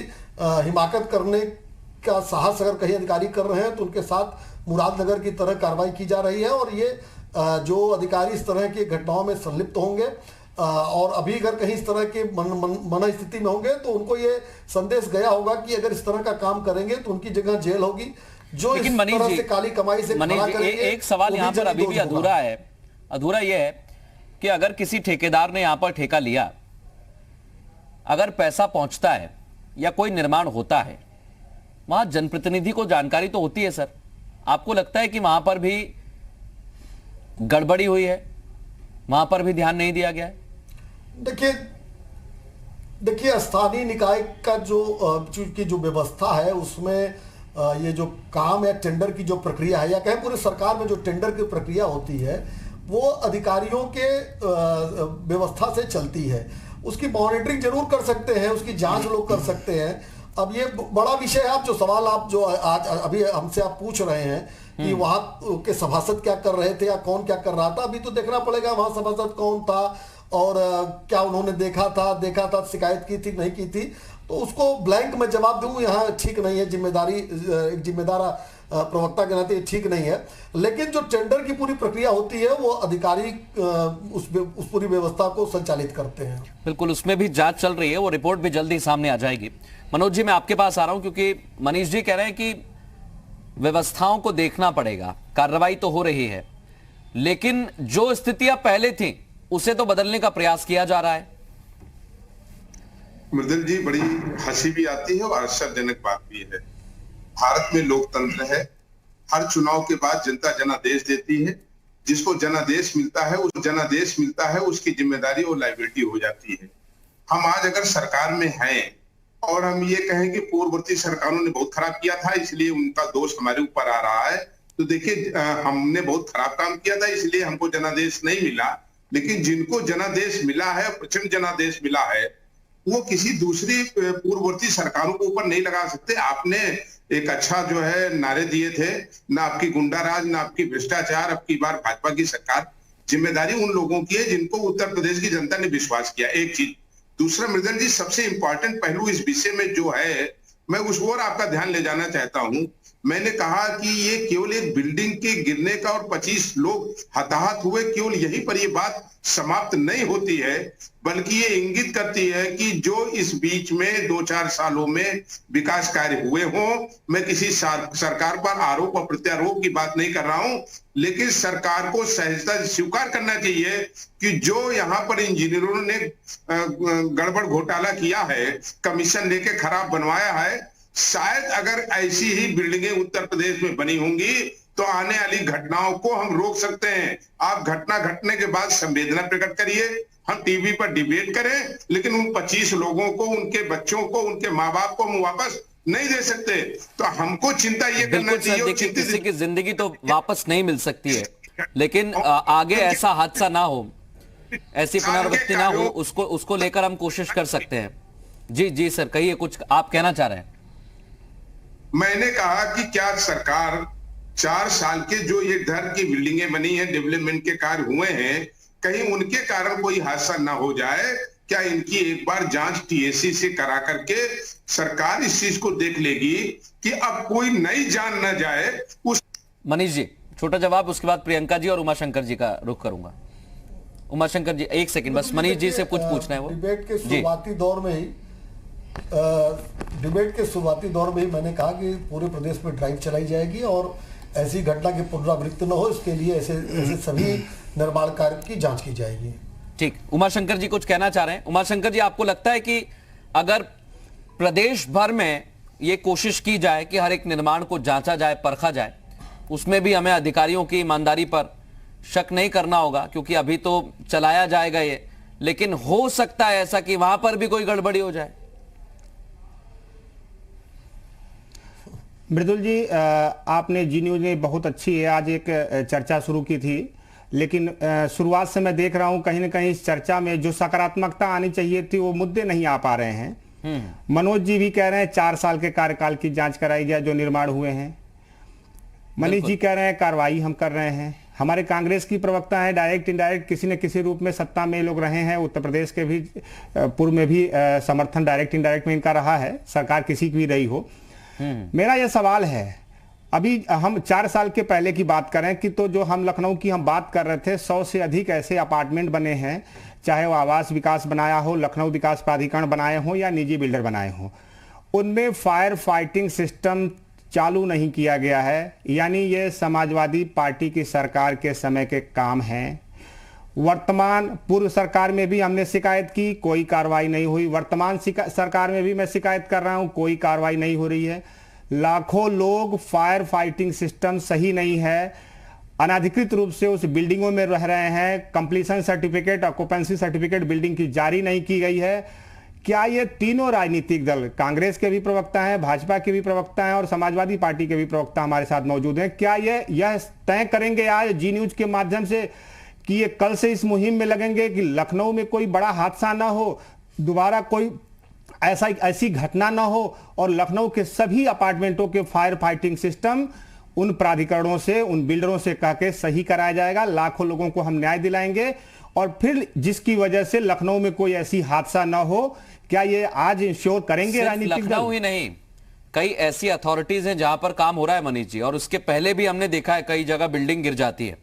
हिमाकत करने का साहस अगर कहीं अधिकारी कर रहे हैं तो उनके साथ मुरादनगर की तरह कार्रवाई की जा रही है। और ये जो अधिकारी इस तरह की घटनाओं में संलिप्त होंगे और अभी अगर कहीं इस तरह के मन स्थिति में होंगे तो उनको ये संदेश गया होगा कि अगर इस तरह का काम करेंगे तो उनकी जगह जेल होगी। जो लेकिन इस तरह से काली कमाई से एक सवाल यहाँ पर अभी भी अधूरा है। अधूरा ये है कि अगर किसी ठेकेदार ने यहाँ पर ठेका लिया, अगर पैसा पहुंचता है या कोई निर्माण होता है, वहां जनप्रतिनिधि को जानकारी तो होती है सर। आपको लगता है कि वहां पर भी गड़बड़ी हुई है, वहां पर भी ध्यान नहीं दिया गया है? देखिए स्थानीय निकाय का जो व्यवस्था है उसमें ये जो काम या टेंडर की जो प्रक्रिया है, या कहें पूरे सरकार में जो टेंडर की प्रक्रिया होती है, वो अधिकारियों के व्यवस्था से चलती है। उसकी मॉनिटरिंग जरूर कर सकते हैं, उसकी जांच लोग कर सकते हैं। अब ये बड़ा विषय है। आप जो सवाल आप जो आज अभी हमसे आप पूछ रहे हैं कि वहां के सभासद क्या कर रहे थे या कौन क्या कर रहा था, अभी तो देखना पड़ेगा वहां सभासद कौन था और क्या उन्होंने देखा था, शिकायत की थी नहीं की थी। तो उसको ब्लैंक में जवाब दूं यहाँ ठीक नहीं है। एक जिम्मेदार प्रवक्ता के नाते ठीक नहीं है। लेकिन जो टेंडर की पूरी प्रक्रिया होती है वो अधिकारी उस पूरी व्यवस्था को संचालित करते हैं। बिल्कुल, उसमें भी जांच चल रही है, वो रिपोर्ट भी जल्दी सामने आ जाएगी। मनोज जी, मैं आपके पास आ रहा हूं क्योंकि मनीष जी कह रहे हैं कि व्यवस्थाओं को देखना पड़ेगा। कार्रवाई तो हो रही है, लेकिन जो स्थितियां पहले थी उसे तो बदलने का प्रयास किया जा रहा है। मृदुल जी, बड़ी हंसी भी आती है और आश्चर्यजनक बात भी है। भारत में लोकतंत्र है, हर चुनाव के बाद जनता जनादेश देती है, जिसको जनादेश मिलता है, उस जनादेश मिलता है, उसकी जिम्मेदारी और लायबिलिटी हो जाती है। हम आज अगर सरकार में हैं और हम ये कहें कि पूर्ववर्ती सरकारों ने बहुत खराब किया था इसलिए उनका दोष हमारे ऊपर आ रहा है, तो देखिए हमने बहुत खराब काम किया था इसलिए हमको जनादेश नहीं मिला, लेकिन जिनको जनादेश मिला है, प्रचंड जनादेश मिला है, वो किसी दूसरी पूर्ववर्ती सरकारों के ऊपर नहीं लगा सकते। आपने एक अच्छा जो है नारे दिए थे, ना आपकी गुंडाराज ना आपकी भ्रष्टाचार, अब की बार भाजपा की सरकार। जिम्मेदारी उन लोगों की है जिनको उत्तर प्रदेश की जनता ने विश्वास किया, एक चीज। दूसरा मृदुल जी, सबसे इंपॉर्टेंट पहलू इस विषय में जो है, मैं उस ओर आपका ध्यान ले जाना चाहता हूं। मैंने कहा कि ये केवल एक बिल्डिंग के गिरने का और 25 लोग हताहत हुए, केवल यहीं पर ये बात समाप्त नहीं होती है, बल्कि ये इंगित करती है कि जो इस बीच में 2-4 सालों में विकास कार्य हुए हों, मैं किसी सरकार पर आरोप और प्रत्यारोप की बात नहीं कर रहा हूं, लेकिन सरकार को सहजता से स्वीकार करना चाहिए कि जो यहाँ पर इंजीनियरों ने गड़बड़ घोटाला किया है, कमीशन लेके खराब बनवाया है, शायद अगर ऐसी ही बिल्डिंगें उत्तर प्रदेश में बनी होंगी तो आने वाली घटनाओं को हम रोक सकते हैं। आप घटना घटने के बाद संवेदना प्रकट करिए, हम टीवी पर डिबेट करें, लेकिन उन 25 लोगों को, उनके बच्चों को, उनके माँ बाप को हम वापस नहीं दे सकते। तो हमको चिंता ये करना चाहिए। देखिए, किसी की जिंदगी तो वापस नहीं मिल सकती है, लेकिन आगे ऐसा हादसा ना हो, ऐसी पुनरावृत्ति ना हो, उसको लेकर हम कोशिश कर सकते हैं। जी जी सर, कहिए, कुछ आप कहना चाह रहे हैं। मैंने कहा कि क्या सरकार 4 साल के जो ये घर की बिल्डिंगें बनी हैं, डेवलपमेंट के कार्य हुए हैं, कहीं उनके कारण कोई हादसा ना हो जाए, क्या इनकी एक बार जांच टीएससी से करा करके सरकार इस चीज को देख लेगी कि अब कोई नई जान ना जाए। उस मनीष जी छोटा जवाब, उसके बाद प्रियंका जी और उमाशंकर जी का रुख करूंगा। उमाशंकर जी 1 सेकंड बस, मनीष जी से कुछ पूछना है वो। डिबेट के शुरुआती दौर में ही मैंने कहा कि पूरे प्रदेश में ड्राइव चलाई जाएगी और ऐसी घटना की पुनरावृत्ति न हो, इसके लिए ऐसे सभी निर्माण कार्य की जांच की जाएगी। ठीक, उमाशंकर जी कुछ कहना चाह रहे हैं। उमाशंकर जी, आपको लगता है कि अगर प्रदेश भर में ये कोशिश की जाए कि हर एक निर्माण को जांचा जाए, परखा जाए, उसमें भी हमें अधिकारियों की ईमानदारी पर शक नहीं करना होगा, क्योंकि अभी तो चलाया जाएगा ये, लेकिन हो सकता है ऐसा कि वहां पर भी कोई गड़बड़ी हो जाए। मृदुल जी, आपने जी न्यूज ने बहुत अच्छी है आज एक चर्चा शुरू की थी, लेकिन शुरुआत से मैं देख रहा हूं कहीं ना कहीं इस चर्चा में जो सकारात्मकता आनी चाहिए थी वो मुद्दे नहीं आ पा रहे हैं। मनोज जी भी कह रहे हैं 4 साल के कार्यकाल की जांच कराई जाए जो निर्माण हुए हैं। मनीष जी कह रहे हैं कार्रवाई हम कर रहे हैं। हमारे कांग्रेस की प्रवक्ता है, डायरेक्ट इनडायरेक्ट किसी न किसी रूप में सत्ता में लोग रहे हैं, उत्तर प्रदेश के भी पूर्व में भी समर्थन डायरेक्ट इनडायरेक्ट में इनका रहा है, सरकार किसी की भी रही हो। मेरा यह सवाल है, अभी हम 4 साल के पहले की बात करें कि तो जो हम लखनऊ की हम बात कर रहे थे, 100 से अधिक ऐसे अपार्टमेंट बने हैं, चाहे वो आवास विकास बनाया हो, लखनऊ विकास प्राधिकरण बनाए हो या निजी बिल्डर बनाए हो, उनमें फायर फाइटिंग सिस्टम चालू नहीं किया गया है। यानी ये समाजवादी पार्टी की सरकार के समय के काम हैं। वर्तमान पूर्व सरकार में भी हमने शिकायत की, कोई कार्रवाई नहीं हुई। वर्तमान सरकार में भी मैं शिकायत कर रहा हूं, कोई कार्रवाई नहीं हो रही है। लाखों लोग, फायर फाइटिंग सिस्टम सही नहीं है, अनाधिकृत रूप से उस बिल्डिंगों में रह रहे हैं, completion certificate, occupancy certificate building की जारी नहीं की गई है। क्या ये तीनों राजनीतिक दल, कांग्रेस के भी प्रवक्ता हैं, भाजपा के भी प्रवक्ता हैं और समाजवादी पार्टी के भी प्रवक्ता हमारे साथ मौजूद हैं, क्या यह तय करेंगे आज जी न्यूज के माध्यम से कि ये कल से इस मुहिम में लगेंगे कि लखनऊ में कोई बड़ा हादसा ना हो, दोबारा कोई ऐसी घटना ना हो और लखनऊ के सभी अपार्टमेंटों के फायर फाइटिंग सिस्टम उन प्राधिकरणों से, उन बिल्डरों से कह के सही कराया जाएगा, लाखों लोगों को हम न्याय दिलाएंगे और फिर जिसकी वजह से लखनऊ में कोई ऐसी हादसा ना हो। क्या ये आज इंश्योर करेंगे राजनीतिक दल? लखनऊ ही नहीं, कई ऐसी अथॉरिटीज हैं जहां पर काम हो रहा है मनीष जी, और उसके पहले भी हमने देखा है कई जगह बिल्डिंग गिर जाती है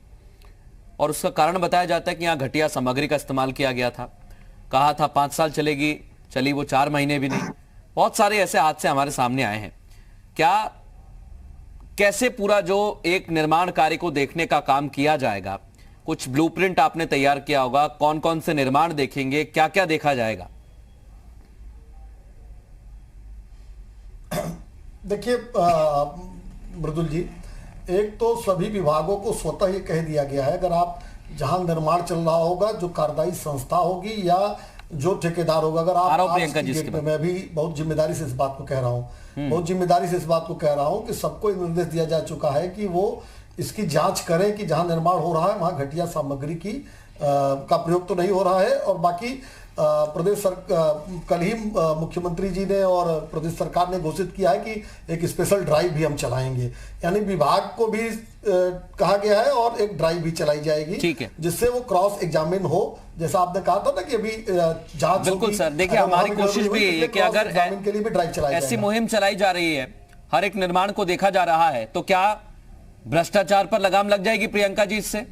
और उसका कारण बताया जाता है कि यहां घटिया सामग्री का इस्तेमाल किया गया था। कहा था 5 साल चलेगी, चली वो 4 महीने भी नहीं। बहुत सारे ऐसे हादसे हमारे सामने आए हैं। कैसे पूरा जो एक निर्माण कार्य को देखने का काम किया जाएगा, कुछ ब्लूप्रिंट आपने तैयार किया होगा, कौन कौन से निर्माण देखेंगे, क्या क्या देखा जाएगा? देखिए मृदुल जी, एक तो सभी विभागों को स्वतः ये कह दिया गया है, अगर आप जहां निर्माण चल रहा होगा, जो कार्यदायी संस्था होगी या जो ठेकेदार होगा, अगर आप मैं भी बहुत जिम्मेदारी से इस बात को कह रहा हूँ, बहुत जिम्मेदारी से इस बात को कह रहा हूँ कि सबको निर्देश दिया जा चुका है कि वो इसकी जांच करें कि जहां निर्माण हो रहा है वहां घटिया सामग्री की का प्रयोग तो नहीं हो रहा है। और बाकी प्रदेश कल ही मुख्यमंत्री जी ने और प्रदेश सरकार ने घोषित किया है कि एक स्पेशल ड्राइव भी हम चलाएंगे, यानी विभाग को भी कहा गया है और एक ड्राइव भी चलाई जाएगी, ठीक है, जिससे वो क्रॉस एग्जामिन हो, जैसा आपने कहा था ना कि अभी जांच। बिल्कुल सर, देखिए हमारी कोशिश भी है कि अगर एग्जामिन के लिए भी ड्राइव चलाई ऐसी मुहिम चलाई जा रही है, हर एक निर्माण को देखा जा रहा है, तो क्या भ्रष्टाचार पर लगाम लग जाएगी प्रियंका जी इससे?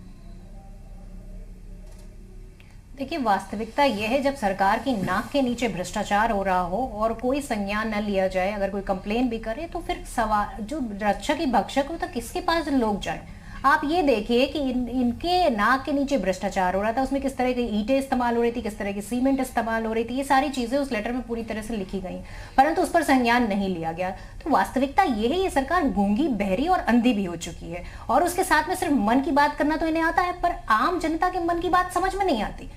देखिए, वास्तविकता यह है, जब सरकार की नाक के नीचे भ्रष्टाचार हो रहा हो और कोई संज्ञान न लिया जाए, अगर कोई कंप्लेन भी करे तो फिर सवाल जो रक्षक ही भक्षक हो तो किसके पास लोग जाए? आप ये देखिए कि इनके नाक के नीचे भ्रष्टाचार हो रहा था, उसमें किस तरह की ईंटें इस्तेमाल हो रही थी, किस तरह की सीमेंट इस्तेमाल हो रही थी, ये सारी चीजें उस लेटर में पूरी तरह से लिखी गई, परंतु उस पर संज्ञान नहीं लिया गया। तो वास्तविकता ये है, ये सरकार गूंगी, बहरी और अंधी भी हो चुकी है, और उसके साथ में सिर्फ मन की बात करना तो इन्हें आता है, पर आम जनता के मन की बात समझ में नहीं आती।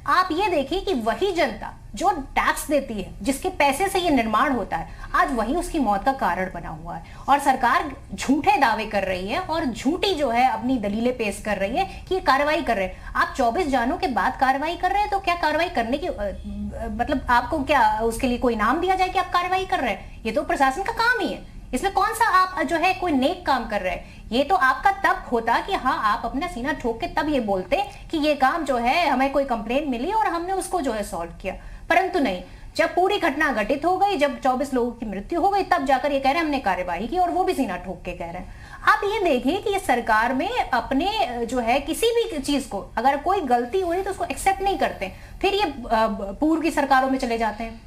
आप ये देखिए कि वही जनता जो टैक्स देती है, जिसके पैसे से ये निर्माण होता है, आज वही उसकी मौत का कारण बना हुआ है, और सरकार झूठे दावे कर रही है और झूठी जो है अपनी दलीलें पेश कर रही है कि ये कार्रवाई कर रहे हैं। आप 24 जानों के बाद कार्रवाई कर रहे हैं, तो क्या कार्रवाई करने की मतलब आपको क्या उसके लिए कोई नाम दिया जाए कि आप कार्रवाई कर रहे हैं? ये तो प्रशासन का काम ही है, इसमें कौन सा आप जो है कोई नेक काम कर रहे हैं? ये तो आपका तब होता कि हाँ, आप अपना सीना ठोक के तब ये बोलते कि ये काम जो है हमें कोई कंप्लेन मिली और हमने उसको जो है सॉल्व किया, परंतु नहीं, जब पूरी घटना घटित हो गई, जब 24 लोगों की मृत्यु हो गई, तब जाकर ये कह रहे हैं हमने कार्यवाही की, और वो भी सीना ठोक के कह रहे हैं। आप ये देखिए कि ये सरकार में अपने जो है किसी भी चीज को अगर कोई गलती हो रही तो उसको एक्सेप्ट नहीं करते, फिर ये पूर्व की सरकारों में चले जाते हैं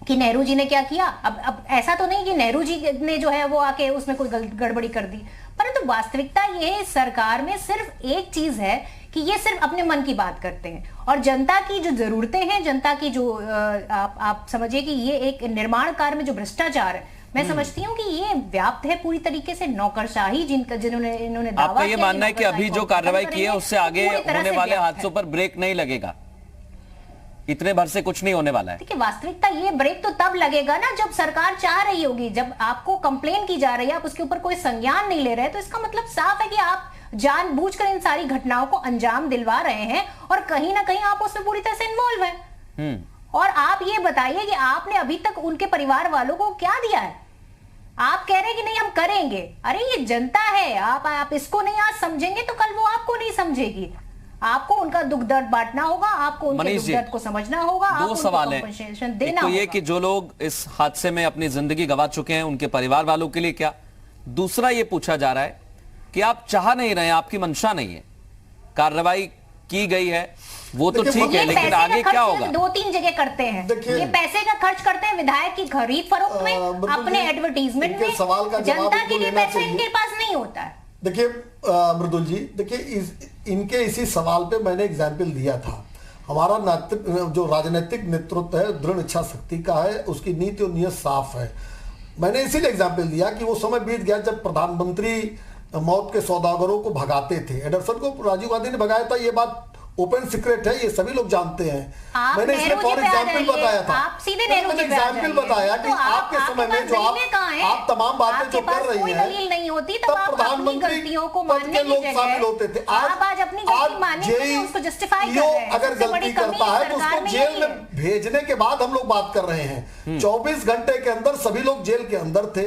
कि नेहरू जी ने क्या किया। अब ऐसा तो नहीं कि नेहरू जी ने जो है वो आके उसमें कोई गड़बड़ी कर दी, परंतु वास्तविकता ये सरकार में सिर्फ एक चीज है कि ये सिर्फ अपने मन की बात करते हैं, और जनता की जो जरूरतें हैं, जनता की जो आप समझिए कि ये एक निर्माण कार्य में जो भ्रष्टाचार है, मैं समझती हूँ कि ये व्याप्त है पूरी तरीके से, नौकरशाही जिन्होंने इन्होंने दावा आपका ये मानना है कि अभी जो कार्रवाई की है उससे आगे होने वाले हादसों पर ब्रेक नहीं लगेगा? इतने भर से कुछ नहीं होने वाला है। देखिए, वास्तविकता ये ब्रेक तो तब लगेगा ना जब सरकार चाह रही होगी, जब आपको कंप्लेन की जा रही है, आप उसके ऊपर कोई संज्ञान नहीं ले रहे, तो इसका मतलब साफ है कि आप जानबूझकर इन सारी घटनाओं को अंजाम दिलवा रहे हैं और कहीं ना कहीं आप उसमें पूरी तरह से इन्वॉल्व हैं। और आप ये बताइए कि आपने अभी तक उनके परिवार वालों को क्या दिया है? आप कह रहे हैं कि नहीं हम करेंगे, अरे ये जनता है, आप इसको नहीं आज समझेंगे तो कल वो आपको नहीं समझेगी। आपको उनका दुख दर्द बांटना होगा, आपको उनके दुख दर्द को समझना होगा, दो सवाल हैं, एक तो ये कि जो लोग इस हादसे में अपनी जिंदगी गंवा चुके हैं उनके परिवार वालों के लिए क्या, दूसरा ये पूछा जा रहा है कि आप चाह नहीं रहे, आपकी मंशा नहीं है, कार्रवाई की गई है वो तो ठीक है, लेकिन आगे क्या होगा? 2-3 जगह करते हैं, ये पैसे का खर्च करते हैं विधायक की खरीद फरोख्त में, अपने एडवर्टीजमेंट में, जनता के लिए पैसा इनके पास नहीं होता है। देखिए मृदुल जी, देखिए इनके इसी सवाल पे मैंने एग्जाम्पल दिया था। हमारा जो राजनीतिक नेतृत्व है दृढ़ इच्छा शक्ति का है, उसकी नीति और नियत साफ है। मैंने इसीलिए एग्जाम्पल दिया कि वो समय बीत गया जब प्रधानमंत्री मौत के सौदागरों को भगाते थे। एंडरसन को राजीव गांधी ने भगाया था, ये बात ओपन सीक्रेट है, ये सभी लोग जानते हैं। मैंने इसमें फॉर एग्जाम्पल बताया था, मैंने एग्जाम्पल बताया कि आपके समय में जो आप तमाम बातें जो कर रही हैं, तब प्रधानमंत्री पद के लोग शामिल होते थे। आज अगर गलती करता है तो उसको जेल में भेजने के बाद हम लोग बात कर रहे हैं। 24 घंटे के अंदर सभी लोग जेल के अंदर थे,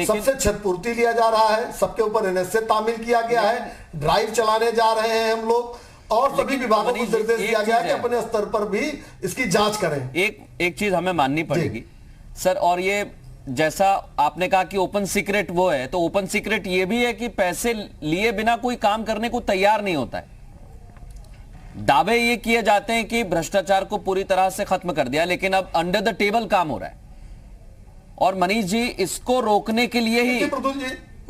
सबसे क्षतिपूर्ति लिया जा रहा है, सबके ऊपर एनएसए तामील किया गया है, ड्राइव चलाने जा रहे हैं हम लोग, और सभी विभागों को निर्देश दिया गया कि अपने स्तर पर भी इसकी जांच करें। एक चीज हमें माननी पड़ेगी सर, और ये जैसा आपने कहा कि ओपन सीक्रेट वो है, तो ओपन सीक्रेट ये भी है कि पैसे लिए बिना कोई काम करने को तैयार नहीं होता है। दावे ये किए जाते हैं कि भ्रष्टाचार को पूरी तरह से खत्म कर दिया, लेकिन अब अंडर द टेबल काम हो रहा है, और मनीष जी इसको रोकने के लिए ही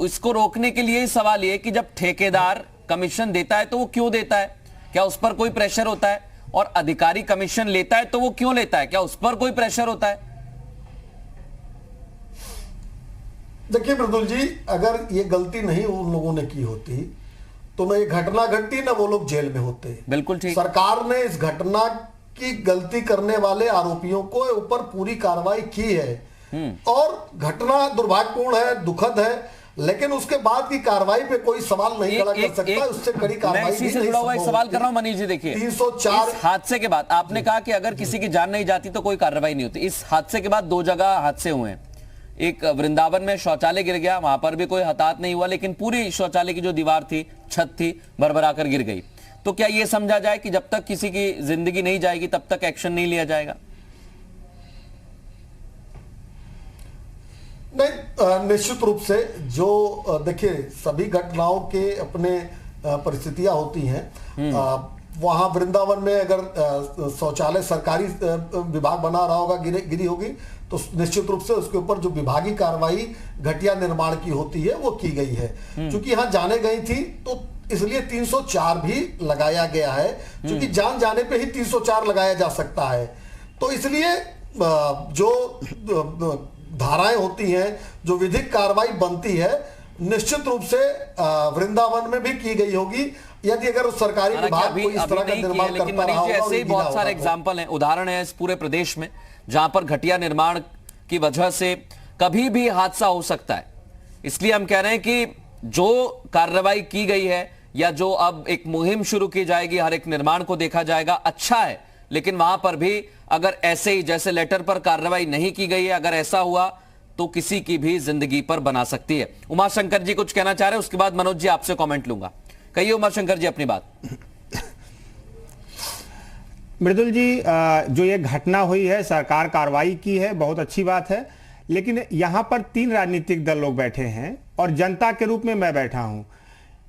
इसको रोकने के लिए सवाल ये कि जब ठेकेदार कमीशन देता है तो वो क्यों देता है? क्या उस पर कोई प्रेशर होता है? और अधिकारी कमीशन लेता है तो वो क्यों लेता है? क्या उस पर कोई प्रेशर होता है? देखिए मृदुल जी, अगर ये गलती नहीं उन लोगों ने की होती तो न ये घटना घटती, न वो लोग जेल में होते। बिल्कुल ठीक। सरकार ने इस घटना की गलती करने वाले आरोपियों को ऊपर पूरी कार्रवाई की है और घटना दुर्भाग्यपूर्ण है, दुखद है, लेकिन उसके बाद की कार्रवाई पे कोई सवाल नहीं खड़ा कर सकता। उससे कड़ी कार्रवाई मैं इसी से जुड़ा हुआ एक सवाल कर रहा हूं मनीष जी। देखिए 304 इस हादसे के बाद आपने कहा कि अगर किसी की जान नहीं जाती तो कोई कार्रवाई नहीं होती। इस हादसे के बाद 2 जगह हादसे हुए हैं। एक वृंदावन में शौचालय गिर गया, वहां पर भी कोई हताहत नहीं हुआ, लेकिन पूरी शौचालय की जो दीवार थी, छत थी, भरभरा कर गिर गई। तो क्या यह समझा जाए कि जब तक किसी की जिंदगी नहीं जाएगी तब तक एक्शन नहीं लिया जाएगा? नहीं, निश्चित रूप से जो देखिए सभी घटनाओं के अपने परिस्थितियां होती हैं। वहां वृंदावन में अगर शौचालय सरकारी विभाग बना रहा होगा, गिरी होगी, तो निश्चित रूप से उसके ऊपर जो विभागीय कार्रवाई घटिया निर्माण की होती है वो की गई है। क्योंकि यहाँ जाने गई थी तो इसलिए 304 भी लगाया गया है, क्योंकि जान जाने पे ही 304 लगाया जा सकता है। तो इसलिए जो धाराएं होती हैं, जो विधिक कार्रवाई बनती है, निश्चित रूप से वृंदावन में भी की गई होगी यदि अगर सरकारी विभाग कोई इस तरह का निर्माण करता रहा होगा। ऐसे ही बहुत सारे एग्जाम्पल हैं, उदाहरण है इस पूरे प्रदेश में, जहां पर घटिया निर्माण की वजह से कभी भी हादसा हो सकता है। इसलिए हम कह रहे हैं कि जो कार्रवाई की गई है या जो अब एक मुहिम शुरू की जाएगी, हर एक निर्माण को देखा जाएगा, अच्छा है। लेकिन वहां पर भी अगर ऐसे ही जैसे लेटर पर कार्रवाई नहीं की गई है, अगर ऐसा हुआ तो किसी की भी जिंदगी पर बना सकती है। उमाशंकर जी कुछ कहना चाह रहे हैं, उसके बाद मनोज जी आपसे कमेंट लूंगा। कहिए उमाशंकर जी अपनी बात। मृदुल जी, जो ये घटना हुई है, सरकार कार्रवाई की है, बहुत अच्छी बात है। लेकिन यहां पर 3 राजनीतिक दल लोग बैठे हैं और जनता के रूप में मैं बैठा हूं।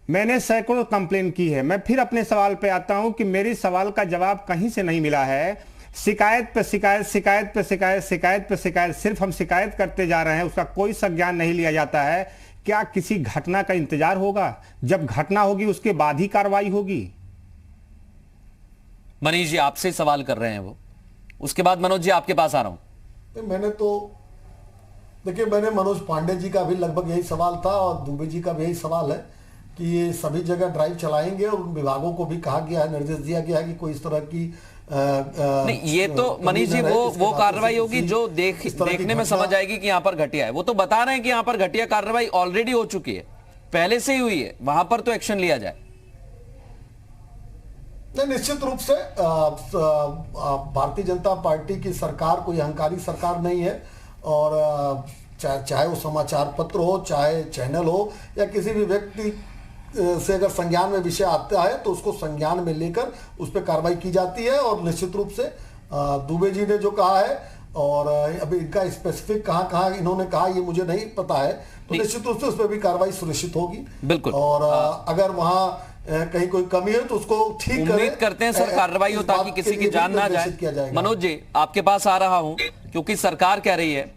मैंने सैकड़ों कंप्लेन की है। मैं फिर अपने सवाल पे आता हूं कि मेरी सवाल का जवाब कहीं से नहीं मिला है। शिकायत पे शिकायत, शिकायत पे शिकायत, शिकायत पे शिकायत, सिर्फ हम शिकायत करते जा रहे हैं, उसका कोई संज्ञान नहीं लिया जाता है। क्या किसी घटना का इंतजार होगा? जब घटना होगी उसके बाद ही कार्रवाई होगी। मनीष जी आपसे सवाल कर रहे हैं वो, उसके बाद मनोज जी आपके पास आ रहा हूं। मैंने तो देखिए, मैंने मनोज पांडे जी का भी लगभग यही सवाल था और दुबे जी का भी यही सवाल है कि ये सभी जगह ड्राइव चलाएंगे और उन विभागों को भी कहा गया है, निर्देश दिया गया है कि कोई इस तरह की नहीं, ये तो मनीष जी वो कार्रवाई होगी जो देखने में समझ आएगी कि यहां पर घटिया है। वो तो बता रहे हैं कि यहां पर घटिया कार्रवाई ऑलरेडी हो चुकी है, पहले से ही हुई है, वहां पर तो एक्शन लिया जाए। नहीं, निश्चित रूप से भारतीय जनता पार्टी की सरकार कोई अहंकारी सरकार नहीं है और चाहे वो समाचार पत्र हो, चाहे चैनल हो या किसी भी व्यक्ति से अगर संज्ञान में विषय आता है तो उसको संज्ञान में लेकर उस पर कार्रवाई की जाती है। और निश्चित रूप से दुबे जी ने जो कहा है और अभी इनका स्पेसिफिक कहाँ इन्होंने कहा ये मुझे नहीं पता है, तो निश्चित रूप से उस पर भी कार्रवाई सुनिश्चित होगी। बिल्कुल। और अगर वहाँ कहीं कोई कमी है तो उसको ठीक उम्मीद करते हैं सर कार्रवाई हो ताकि किसी की जान ना जाए। मनोज जी आपके पास आ रहा हूं क्योंकि सरकार कह रही है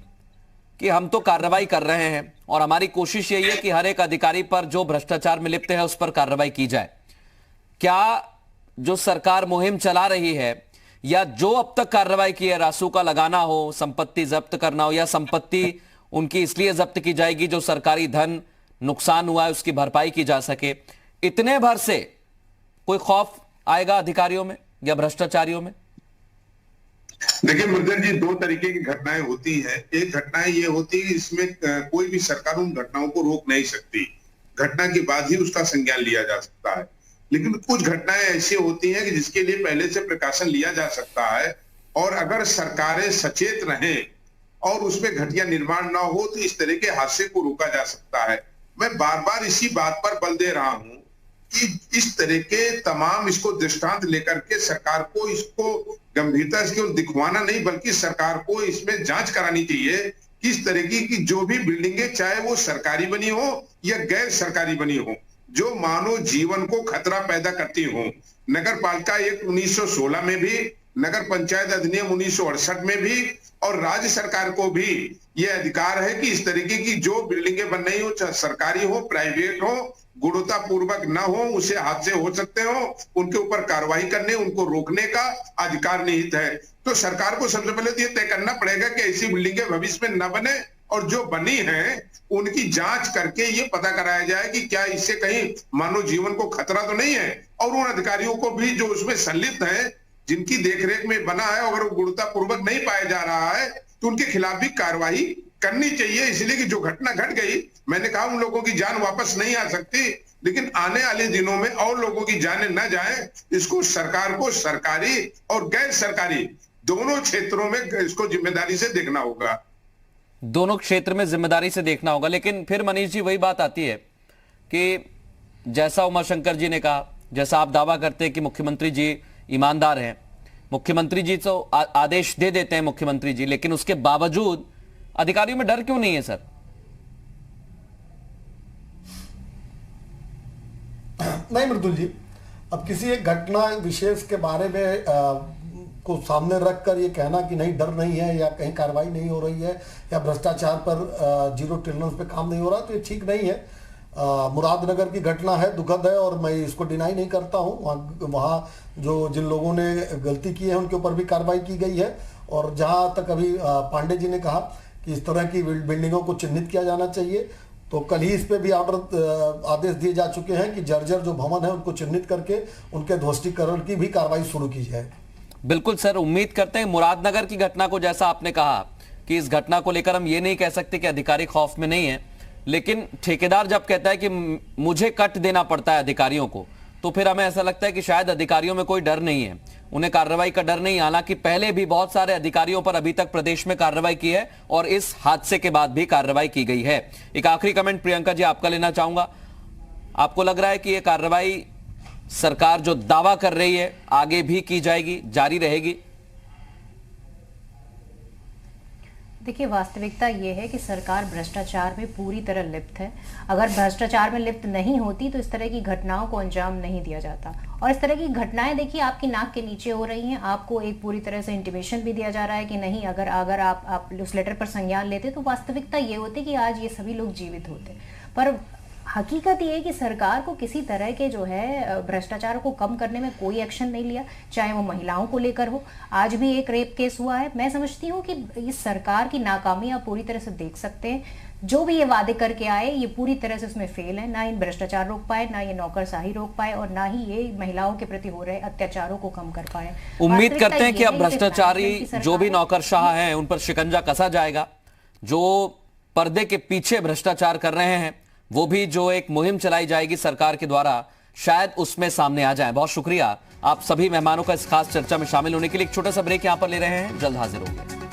कि हम तो कार्रवाई कर रहे हैं और हमारी कोशिश यही है कि हर एक अधिकारी पर जो भ्रष्टाचार में लिप्त है उस पर कार्रवाई की जाए। क्या जो सरकार मुहिम चला रही है या जो अब तक कार्रवाई की है, रासू का लगाना हो, संपत्ति जब्त करना हो, या संपत्ति उनकी इसलिए जब्त की जाएगी जो सरकारी धन नुकसान हुआ है उसकी भरपाई की जा सके, इतने भर से कोई खौफ आएगा अधिकारियों में या भ्रष्टाचारियों में? देखिए मृदुल जी, 2 तरीके की घटनाएं होती हैं। एक घटनाएं ये होती है इसमें कोई भी सरकार उन घटनाओं को रोक नहीं सकती, घटना के बाद ही उसका संज्ञान लिया जा सकता है। लेकिन कुछ घटनाएं ऐसी होती हैं कि जिसके लिए पहले से प्रिकॉशन लिया जा सकता है और अगर सरकारें सचेत रहें और उसमें घटिया निर्माण ना हो तो इस तरह के हादसे को रोका जा सकता है। मैं बार बार इसी बात पर बल दे रहा हूं कि इस तरह के तमाम इसको दृष्टांत लेकर के सरकार को इसको गंभीरता से केवल दिखवाना नहीं बल्कि सरकार को इसमें जांच करानी चाहिए कि इस तरह की जो भी बिल्डिंगें चाहे वो सरकारी बनी हो या गैर सरकारी बनी हो, जो मानव जीवन को खतरा पैदा करती हो। नगर पालिका एक्ट 1916 में भी, नगर पंचायत अधिनियम 1968 में भी और राज्य सरकार को भी ये अधिकार है कि इस तरीके की जो बिल्डिंगें बन रही हो, चाहे सरकारी हो, प्राइवेट हो, गुणवत्ता पूर्वक न हो, उसे हादसे हो सकते हो, उनके ऊपर कार्रवाई करने, उनको रोकने का अधिकार निहित है। तो सरकार को सबसे पहले तो ये तय करना पड़ेगा कि ऐसी बिल्डिंगें भविष्य में न बने, और जो बनी है उनकी जांच करके ये पता कराया जाए कि क्या इससे कहीं मानव जीवन को खतरा तो नहीं है, और उन अधिकारियों को भी जो उसमें संलिप्त है, जिनकी देखरेख में बना है, अगर वो गुणवत्ता पूर्वक नहीं पाया जा रहा है तो उनके खिलाफ भी कार्रवाई करनी चाहिए। इसलिए कि जो घटना घट गई, मैंने कहा उन लोगों की जान वापस नहीं आ सकती, लेकिन आने वाले दिनों में और लोगों की जानें न जाए, इसको सरकार को सरकारी और गैर सरकारी दोनों क्षेत्रों में इसको जिम्मेदारी से देखना होगा। दोनों क्षेत्र में जिम्मेदारी से देखना होगा। लेकिन फिर मनीष जी वही बात आती है कि जैसा उमाशंकर जी ने कहा, जैसा आप दावा करते हैं कि मुख्यमंत्री जी ईमानदार हैं, मुख्यमंत्री जी तो आदेश दे देते हैं मुख्यमंत्री जी, लेकिन उसके बावजूद अधिकारियों में डर क्यों नहीं है सर? नहीं मृदुल जी, अब किसी एक घटना विशेष के बारे में को सामने रखकर ये कहना कि नहीं डर नहीं है, या कहीं कार्रवाई नहीं हो रही है, या भ्रष्टाचार पर जीरो टॉलरेंस पे काम नहीं हो रहा, तो ये ठीक नहीं है। मुरादनगर की घटना है, दुखद है, और मैं इसको डिनाई नहीं करता हूँ। वहाँ जो जिन लोगों ने गलती की है उनके ऊपर भी कार्रवाई की गई है। और जहाँ तक अभी पांडे जी ने कहा कि इस तरह की बिल्डिंगों को चिन्हित किया जाना चाहिए, तो कल ही इस पे भी आदेश दिए जा चुके हैं कि जर्जर जो भवन है उनको चिन्हित करके उनके ध्वस्तीकरण की भी कार्रवाई शुरू की जाए। बिल्कुल सर, उम्मीद करते हैं। मुरादनगर की घटना को जैसा आपने कहा कि इस घटना को लेकर हम ये नहीं कह सकते कि अधिकारी खौफ में नहीं है, लेकिन ठेकेदार जब कहता है कि मुझे कट देना पड़ता है अधिकारियों को, तो फिर हमें ऐसा लगता है कि शायद अधिकारियों में कोई डर नहीं है, उन्हें कार्रवाई का डर नहीं। हालांकि पहले भी बहुत सारे अधिकारियों पर अभी तक प्रदेश में कार्रवाई की है और इस हादसे के बाद भी कार्रवाई की गई है। एक आखिरी कमेंट प्रियंका जी आपका लेना चाहूंगा। आपको लग रहा है कि यह कार्रवाई सरकार जो दावा कर रही है आगे भी की जाएगी, जारी रहेगी? देखिए, वास्तविकता यह है कि सरकार भ्रष्टाचार में पूरी तरह लिप्त है। अगर भ्रष्टाचार में लिप्त नहीं होती तो इस तरह की घटनाओं को अंजाम नहीं दिया जाता। और इस तरह की घटनाएं देखिए आपकी नाक के नीचे हो रही हैं। आपको एक पूरी तरह से इंटीमेशन भी दिया जा रहा है कि नहीं, अगर आप उस लेटर पर संज्ञान लेते तो वास्तविकता ये होती कि आज ये सभी लोग जीवित होते। पर हकीकत ये है कि सरकार को किसी तरह के जो है भ्रष्टाचार को कम करने में कोई एक्शन नहीं लिया, चाहे वो महिलाओं को लेकर हो। आज भी एक रेप केस हुआ है। मैं समझती हूँ कि इस सरकार की नाकामी आप पूरी तरह से देख सकते हैं। जो भी ये वादे करके आए ये पूरी तरह से उसमें फेल है। ना इन भ्रष्टाचार रोक पाए, ना ये नौकरशाही रोक पाए, और ना ही ये महिलाओं के प्रति हो रहे अत्याचारों को कम कर पाए। उम्मीद करते हैं कि अब भ्रष्टाचारी जो भी नौकरशाह हैं उन पर शिकंजा कसा जाएगा। जो पर्दे के पीछे भ्रष्टाचार कर रहे हैं वो भी जो एक मुहिम चलाई जाएगी सरकार के द्वारा, शायद उसमें सामने आ जाए। बहुत शुक्रिया आप सभी मेहमानों का इस खास चर्चा में शामिल होने के लिए। एक छोटा सा ब्रेक यहां पर ले रहे हैं, जल्द हाजिर होंगे।